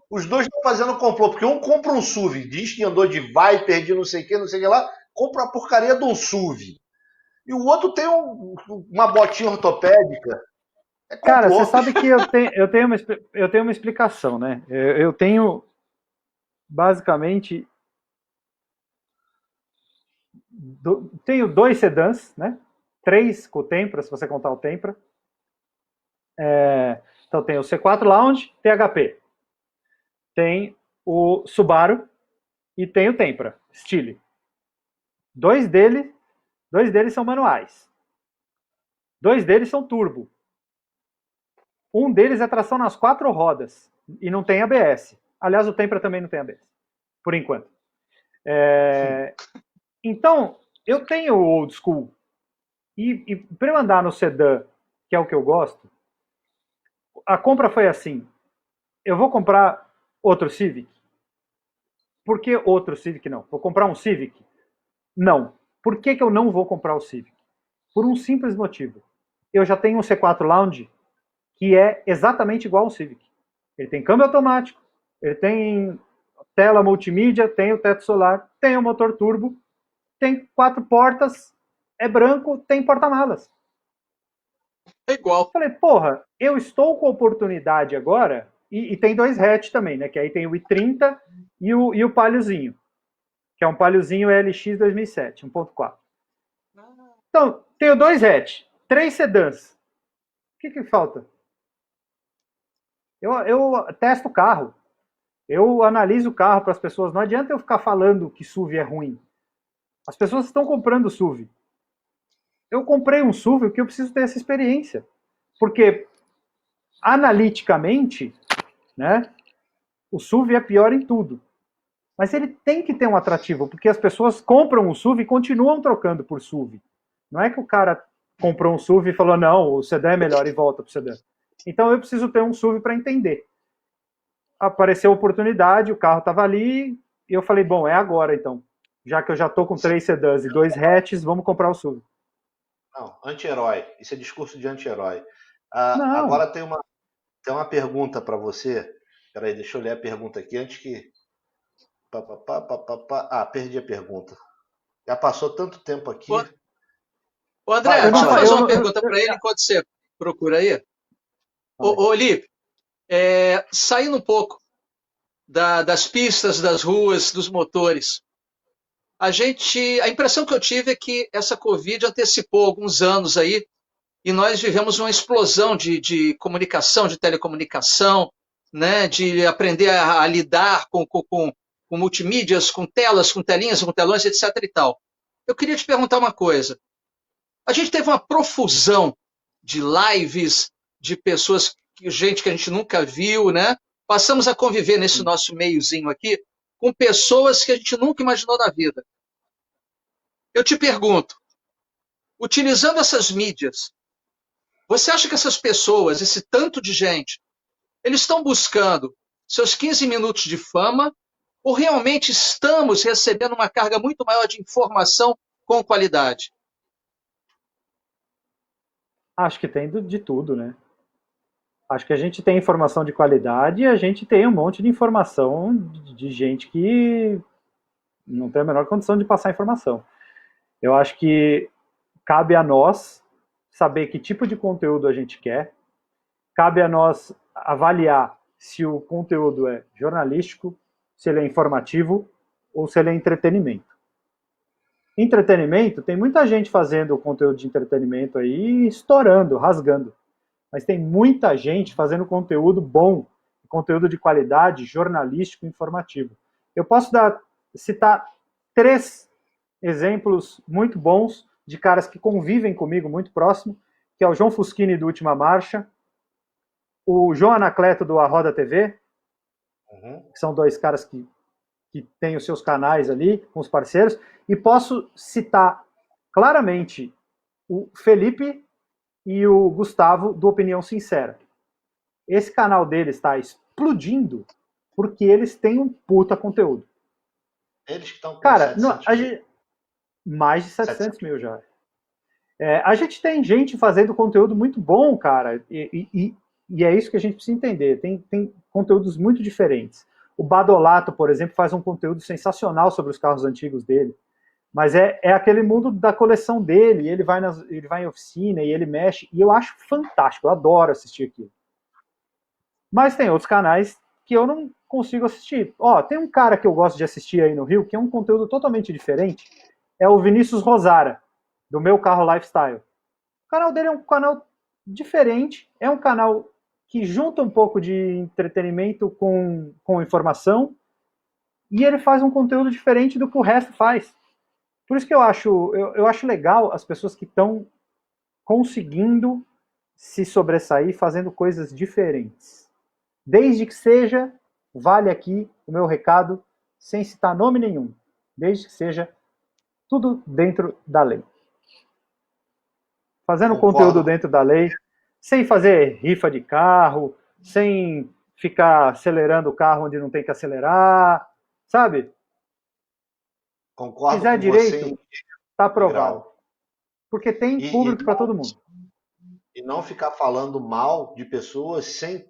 os dois estão fazendo complô, porque um compra um SUV, diz que andou de Viper, de não sei o que lá, compra a porcaria de um SUV. E o outro tem uma botinha ortopédica.
Cara, você sabe que eu tenho uma explicação, né? Eu tenho, basicamente, tenho 2 sedãs, né? 3 com o Tempra, se você contar o Tempra. Então tem o C4 Lounge, THP. Tem o Subaru e tem o Tempra, Stile. Dois deles são manuais. 2 deles são turbo. Um deles é tração nas 4 rodas e não tem ABS. Aliás, o Tempra também não tem ABS, por enquanto. Então, eu tenho o old school. E para eu andar no sedã, que é o que eu gosto, a compra foi assim. Eu vou comprar outro Civic? Por que outro Civic não? Vou comprar um Civic? Não. Por que eu não vou comprar o Civic? Por um simples motivo. Eu já tenho um C4 Lounge que é exatamente igual ao Civic. Ele tem câmbio automático, ele tem tela multimídia, tem o teto solar, tem o motor turbo, tem 4 portas, é branco, tem porta-malas.
É igual.
Falei, porra, eu estou com oportunidade agora, e tem 2 hatch também, né? Que aí tem o i30 e o Paliozinho, que é um Paliozinho LX 2007, 1.4. Então, tenho 2 hatch, 3 sedãs. O que falta? Eu testo o carro. Eu analiso o carro para as pessoas. Não adianta eu ficar falando que SUV é ruim. As pessoas estão comprando SUV. Eu comprei um SUV porque eu preciso ter essa experiência. Porque, analiticamente, né, o SUV é pior em tudo. Mas ele tem que ter um atrativo, porque as pessoas compram o SUV e continuam trocando por SUV. Não é que o cara comprou um SUV e falou, não, o sedã é melhor e volta para o sedã. Então eu preciso ter um SUV para entender. Apareceu a oportunidade, o carro estava ali, e eu falei, bom, é agora então. Já que eu já estou com 3 sedãs e 2 hatches, vamos comprar o SUV.
Não, anti-herói. Isso é discurso de anti-herói. Agora tem uma pergunta para você. Peraí, deixa eu ler a pergunta aqui antes que... perdi a pergunta. Já passou tanto tempo aqui.
Ô André, deixa eu fazer uma pergunta para ele enquanto você procura aí. Ô Lipe, saindo um pouco das pistas, das ruas, dos motores, a impressão que eu tive é que essa Covid antecipou alguns anos aí, e nós vivemos uma explosão de comunicação, de telecomunicação, né, de aprender a lidar com multimídias, com telas, com telinhas, com telões, etc. e tal. Eu queria te perguntar uma coisa. A gente teve uma profusão de lives, de pessoas, gente que a gente nunca viu, né? Passamos a conviver nesse nosso meiozinho aqui com pessoas que a gente nunca imaginou na vida. Eu te pergunto, utilizando essas mídias, você acha que essas pessoas, esse tanto de gente, eles estão buscando seus 15 minutos de fama ou realmente estamos recebendo uma carga muito maior de informação com qualidade?
Acho que tem de tudo, né? Acho que a gente tem informação de qualidade e a gente tem um monte de informação de gente que não tem a menor condição de passar informação. Eu acho que cabe a nós saber que tipo de conteúdo a gente quer, cabe a nós avaliar se o conteúdo é jornalístico, se ele é informativo ou se ele é entretenimento. Entretenimento, tem muita gente fazendo conteúdo de entretenimento aí, estourando, rasgando. Mas tem muita gente fazendo conteúdo bom, conteúdo de qualidade, jornalístico, informativo. Eu posso citar 3 exemplos muito bons de caras que convivem comigo muito próximo, que é o João Fuschini do Última Marcha, o João Anacleto do A Roda TV, que são 2 caras que têm os seus canais ali, com os parceiros, e posso citar claramente o Felipe e o Gustavo do Opinião Sincera. Esse canal deles está explodindo porque eles têm um puta conteúdo.
Eles que estão com
Cara,
700
mais de 700 mil já. A gente tem gente fazendo conteúdo muito bom, cara, e é isso que a gente precisa entender. Tem conteúdos muito diferentes. O Badolato, por exemplo, faz um conteúdo sensacional sobre os carros antigos dele. Mas é aquele mundo da coleção dele, ele vai em oficina e ele mexe, e eu acho fantástico, eu adoro assistir aquilo. Mas tem outros canais que eu não consigo assistir. Tem um cara que eu gosto de assistir aí no Rio, que é um conteúdo totalmente diferente, é o Vinícius Rosara, do Meu Carro Lifestyle. O canal dele é um canal diferente, é um canal que junta um pouco de entretenimento com informação, e ele faz um conteúdo diferente do que o resto faz. Por isso que eu acho legal as pessoas que estão conseguindo se sobressair fazendo coisas diferentes. Desde que seja, vale aqui o meu recado, sem citar nome nenhum, desde que seja tudo dentro da lei. Fazendo conteúdo dentro da lei, sem fazer rifa de carro, sem ficar acelerando o carro onde não tem que acelerar, sabe?
Concordo
se fizer
com
direito,
você,
tá aprovado. Porque tem público para todo mundo.
E não ficar falando mal de pessoas sem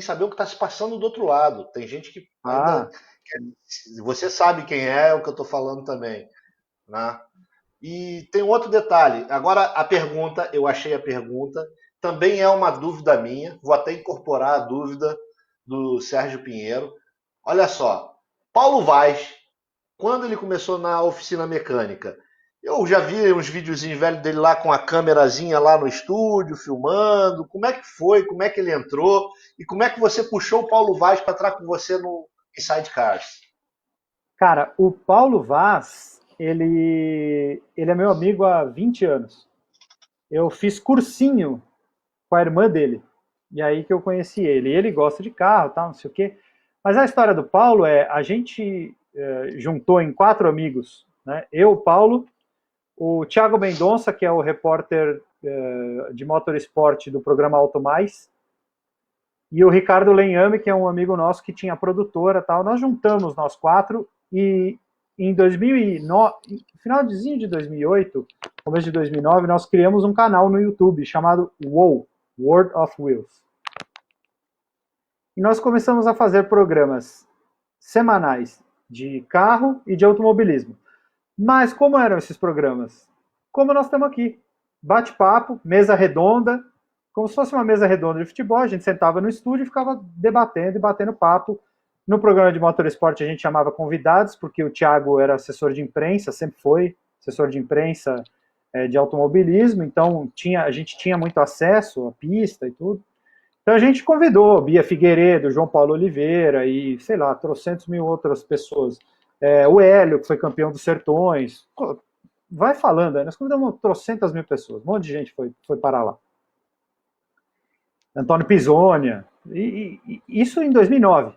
saber o que está se passando do outro lado. Tem gente que ainda... Você sabe quem é o que eu estou falando também. Né? E tem um outro detalhe. Agora a pergunta, eu achei a pergunta, também é uma dúvida minha. Vou até incorporar a dúvida do Sérgio Pinheiro. Olha só, Paulo Vaz, quando ele começou na oficina mecânica, eu já vi uns videozinhos velhos dele lá com a câmerazinha lá no estúdio, filmando. Como é que foi? Como é que ele entrou? E como é que você puxou o Paulo Vaz para entrar com você no Inside Cars?
Cara, o Paulo Vaz, ele é meu amigo há 20 anos. Eu fiz cursinho com a irmã dele. E aí que eu conheci ele. Ele gosta de carro, tal, não sei o quê. Mas a história do Paulo a gente juntou em 4 amigos, né? Eu, o Paulo, o Thiago Mendonça, que é o repórter de motorsport do programa Auto Mais, e o Ricardo Lenhame, que é um amigo nosso que tinha produtora, tal. Nós juntamos nós 4 e em 2009, finalzinho de 2008, começo de 2009, nós criamos um canal no YouTube chamado WOW, World of Wheels. E nós começamos a fazer programas semanais de carro e de automobilismo. Mas como eram esses programas? Como nós estamos aqui. Bate-papo, mesa redonda, como se fosse uma mesa redonda de futebol, a gente sentava no estúdio e ficava debatendo e batendo papo No programa de Motorsport a gente chamava convidados, porque o Thiago era assessor de imprensa, sempre foi assessor de imprensa de automobilismo, então a gente tinha muito acesso à pista e tudo. Então a gente convidou Bia Figueiredo, João Paulo Oliveira e, sei lá, trocentos mil outras pessoas. O Hélio, que foi campeão dos Sertões. Pô, vai falando, nós convidamos trocentas mil pessoas, um monte de gente foi parar lá. Antônio Pisonia, e isso em 2009.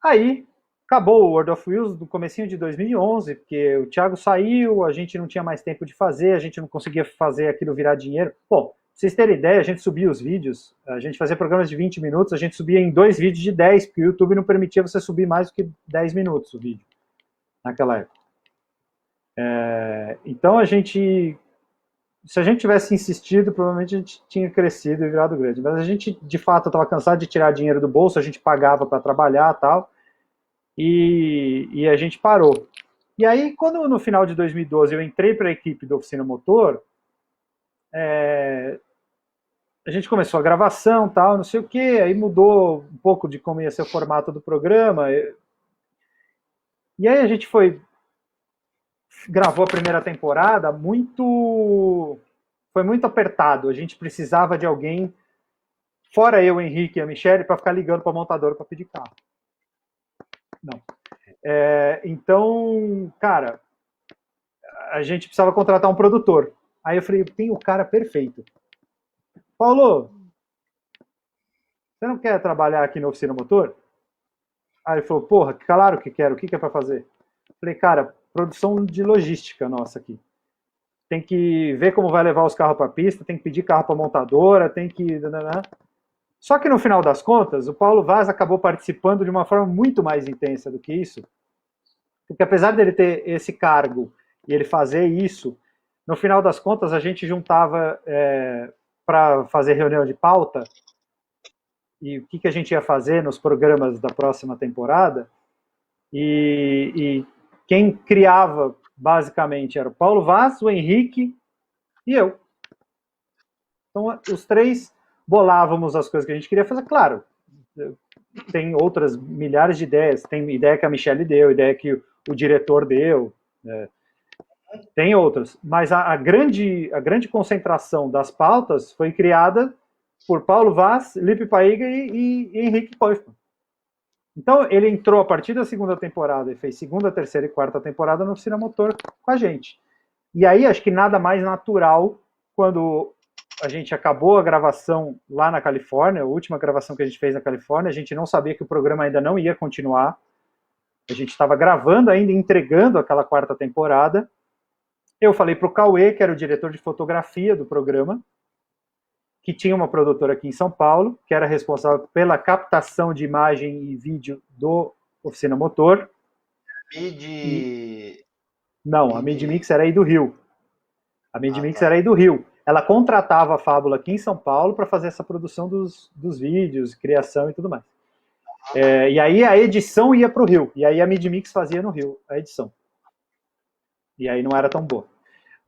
Aí, acabou o World of Wheels no comecinho de 2011, porque o Thiago saiu, a gente não tinha mais tempo de fazer, a gente não conseguia fazer aquilo virar dinheiro. Bom, pra vocês terem ideia, a gente subia os vídeos, a gente fazia programas de 20 minutos, a gente subia em 2 vídeos de 10, porque o YouTube não permitia você subir mais do que 10 minutos o vídeo, naquela época. Então se a gente tivesse insistido, provavelmente a gente tinha crescido e virado grande. Mas a gente, de fato, estava cansado de tirar dinheiro do bolso, a gente pagava para trabalhar e tal, e a gente parou. E aí, quando no final de 2012 eu entrei para a equipe da Oficina Motor, a gente começou a gravação, tal, não sei o quê, aí mudou um pouco de como ia ser o formato do programa, e aí a gente gravou a primeira temporada foi muito apertado, a gente precisava de alguém, fora eu, o Henrique e a Michelle, para ficar ligando para a montadora para pedir carro. Não. Então, cara, a gente precisava contratar um produtor. Aí eu falei, tem o cara perfeito. Paulo, você não quer trabalhar aqui na Oficina Motor? Aí ele falou, porra, claro que quero, o que é para fazer? Eu falei, cara, produção de logística nossa aqui. Tem que ver como vai levar os carros para a pista, tem que pedir carro para a montadora, tem que... Só que no final das contas, o Paulo Vaz acabou participando de uma forma muito mais intensa do que isso, porque apesar dele ter esse cargo e ele fazer isso, no final das contas a gente juntava para fazer reunião de pauta e o que a gente ia fazer nos programas da próxima temporada, e quem criava basicamente era o Paulo Vaz, o Henrique e eu. Então os três bolávamos as coisas que a gente queria fazer. Claro, tem outras milhares de ideias, tem ideia que a Michelle deu, ideia que o diretor deu, tem outras, mas a grande concentração das pautas foi criada por Paulo Vaz, Lipe Paiga e Henrique Koifman. Então ele entrou a partir da segunda temporada e fez segunda, terceira e quarta temporada no Oficina Motor com a gente. E aí acho que nada mais natural, quando a gente acabou a gravação lá na Califórnia, a última gravação que a gente fez na Califórnia, a gente não sabia que o programa ainda não ia continuar, a gente estava gravando ainda, entregando aquela quarta temporada. Eu falei para o Cauê, que era o diretor de fotografia do programa, que tinha uma produtora aqui em São Paulo, que era responsável pela captação de imagem e vídeo do Oficina Motor. Não, a Midmix era aí do Rio. A Midmix era aí do Rio. Ela contratava a Fábula aqui em São Paulo para fazer essa produção dos vídeos, criação e tudo mais. E aí a edição ia para o Rio. E aí a Midmix fazia no Rio a edição. E aí não era tão boa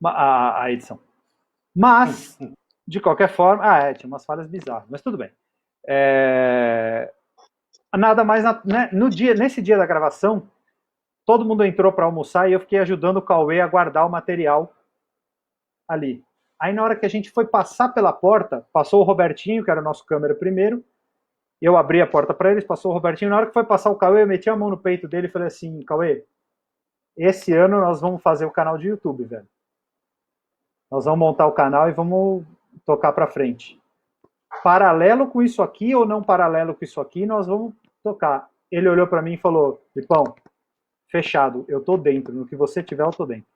a edição. Mas, de qualquer forma... tinha umas falhas bizarras, mas tudo bem. Nada mais... Nesse dia da gravação, todo mundo entrou para almoçar e eu fiquei ajudando o Cauê a guardar o material ali. Aí na hora que a gente foi passar pela porta, passou o Robertinho, que era o nosso câmera primeiro, eu abri a porta para eles, passou o Robertinho, na hora que foi passar o Cauê, eu meti a mão no peito dele e falei assim, Cauê, esse ano nós vamos fazer o canal de YouTube, velho. Nós vamos montar o canal e vamos tocar para frente. Paralelo com isso aqui ou não paralelo com isso aqui, nós vamos tocar. Ele olhou para mim e falou, Lipão, fechado, eu tô dentro, no que você tiver eu tô dentro.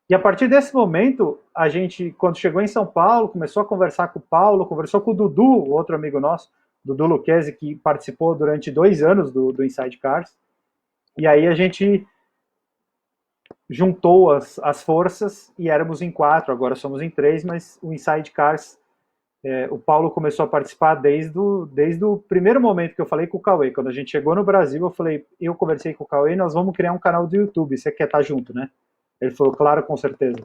E a partir desse momento, a gente, quando chegou em São Paulo, começou a conversar com o Paulo, conversou com o Dudu, outro amigo nosso, Dudu Lucchesi, que participou durante 2 anos do Inside Cars. E aí a gente juntou as forças e éramos em 4, agora somos em 3, mas o Inside Cars, o Paulo começou a participar desde o primeiro momento que eu falei com o Cauê. Quando a gente chegou no Brasil, eu conversei com o Cauê, nós vamos criar um canal do YouTube, você quer estar junto, né? Ele falou, claro, com certeza.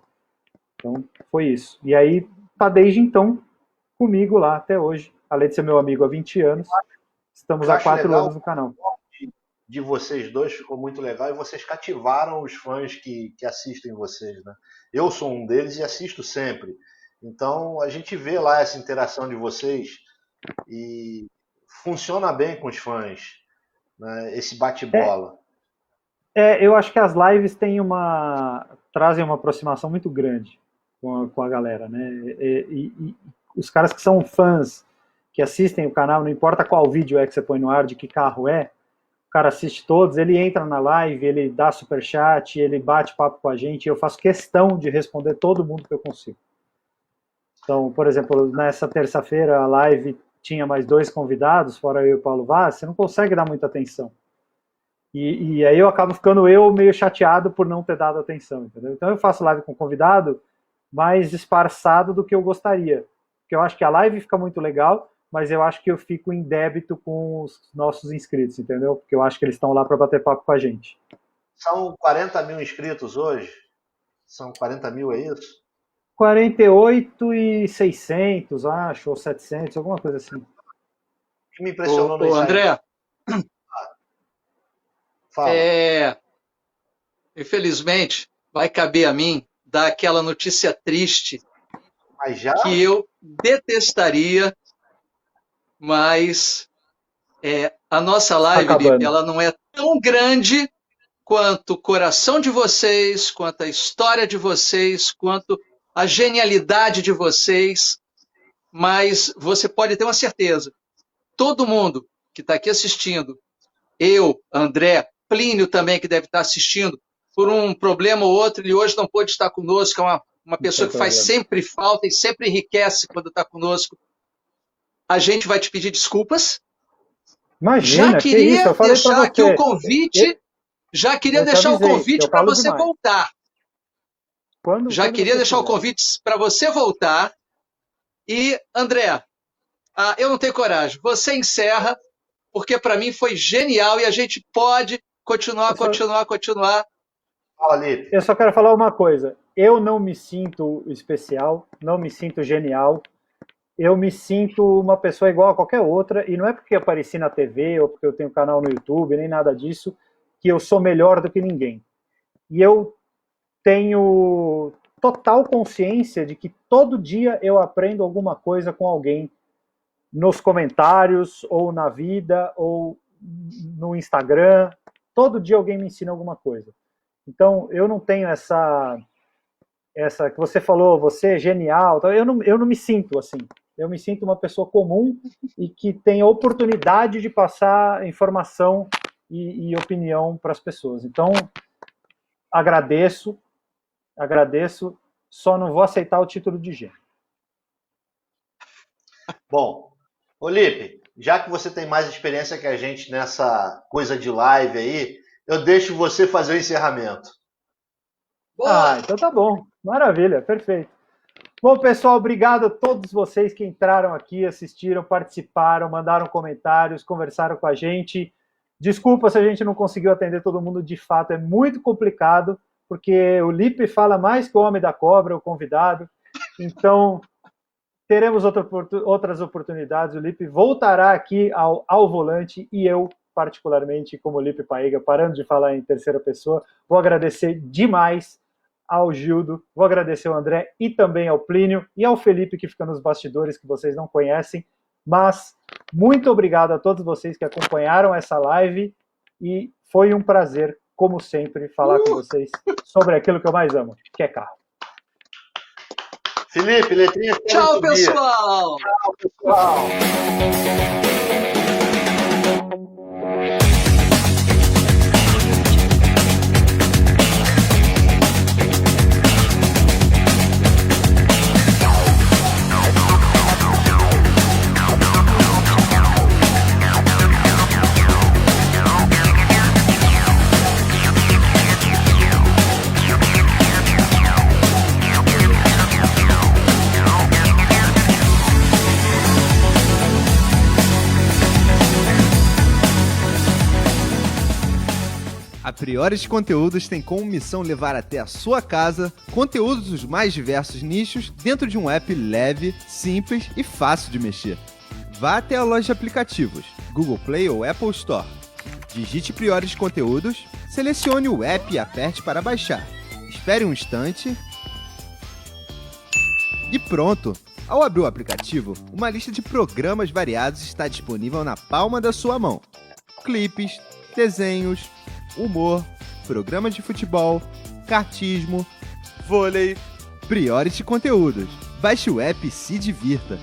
Então, foi isso. E aí, tá desde então comigo lá até hoje. Além de ser meu amigo há 20 anos, Estamos
Eu
há
acho
4
legal.
anos no canal.
De vocês dois ficou muito legal e vocês cativaram os fãs que assistem vocês, né? Eu sou um deles e assisto sempre. Então a gente vê lá essa interação de vocês e funciona bem com os fãs, né? Esse bate-bola.
Eu acho que as lives trazem uma aproximação muito grande com a galera, né? E os caras que são fãs, que assistem o canal, não importa qual vídeo é que você põe no ar, de que carro é, o cara assiste todos, ele entra na live, ele dá superchat, ele bate papo com a gente, e eu faço questão de responder todo mundo que eu consigo. Então, por exemplo, nessa terça-feira a live tinha mais 2 convidados, fora eu e o Paulo Vaz, você não consegue dar muita atenção. E aí eu acabo ficando meio chateado por não ter dado atenção, entendeu? Então eu faço live com convidado mais esparçado do que eu gostaria. Porque eu acho que a live fica muito legal, mas eu acho que eu fico em débito com os nossos inscritos, entendeu? Porque eu acho que eles estão lá para bater papo com a gente.
São 40 mil inscritos hoje? São 40 mil, é isso?
48.600, acho, ou 700, alguma coisa assim.
O que me impressionou no
Ô, André,
Fala.
infelizmente, vai caber a mim dar aquela notícia triste
Mas já?
que eu detestaria, mas a nossa live, Lipe, ela não é tão grande quanto o coração de vocês, quanto a história de vocês, quanto a genialidade de vocês, mas você pode ter uma certeza, todo mundo que está aqui assistindo, eu, André, Plínio também, que deve estar assistindo, por um problema ou outro, ele hoje não pôde estar conosco, é uma pessoa que faz sempre falta e sempre enriquece quando está conosco. A gente vai te pedir desculpas.
Imagina,
já queria deixar aqui o convite, para você voltar. Já queria deixar o convite para você voltar. E, André, eu não tenho coragem. Você encerra, porque para mim foi genial e a gente pode continuar.
Fala, Lipe.
Eu só quero falar uma coisa. Eu não me sinto especial, não me sinto genial. Eu me sinto uma pessoa igual a qualquer outra, e não é porque apareci na TV ou porque eu tenho canal no YouTube, nem nada disso, que eu sou melhor do que ninguém. E eu tenho total consciência de que todo dia eu aprendo alguma coisa com alguém, nos comentários, ou na vida, ou no Instagram. Todo dia alguém me ensina alguma coisa. Então, eu não tenho essa que você falou, você é genial, eu não me sinto assim. Eu me sinto uma pessoa comum e que tem a oportunidade de passar informação e opinião para as pessoas. Então, agradeço, só não vou aceitar o título de gênio.
Bom, Lipe, já que você tem mais experiência que a gente nessa coisa de live aí, eu deixo você fazer o encerramento.
Então tá bom. Maravilha, perfeito. Bom, pessoal, obrigado a todos vocês que entraram aqui, assistiram, participaram, mandaram comentários, conversaram com a gente. Desculpa se a gente não conseguiu atender todo mundo, de fato é muito complicado, porque o Lipe fala mais que o Homem da Cobra, o convidado. Então, teremos outras oportunidades. O Lipe voltará aqui ao volante e eu, particularmente, como Lipe Paiga, parando de falar em terceira pessoa, vou agradecer demais ao Gildo, vou agradecer ao André e também ao Plínio e ao Felipe, que fica nos bastidores, que vocês não conhecem, mas muito obrigado a todos vocês que acompanharam essa live e foi um prazer, como sempre, falar com vocês sobre aquilo que eu mais amo, que é carro.
Felipe, letrinha.
Tchau, pessoal!
Tchau, pessoal!
A Priores Conteúdos tem como missão levar até a sua casa conteúdos dos mais diversos nichos dentro de um app leve, simples e fácil de mexer. Vá até a loja de aplicativos, Google Play ou Apple Store. Digite Priores Conteúdos, selecione o app e aperte para baixar. Espere um instante e pronto! Ao abrir o aplicativo, uma lista de programas variados está disponível na palma da sua mão. Clipes, desenhos, humor, programas de futebol, kartismo, vôlei, Priores Conteúdos. Baixe o app e se divirta!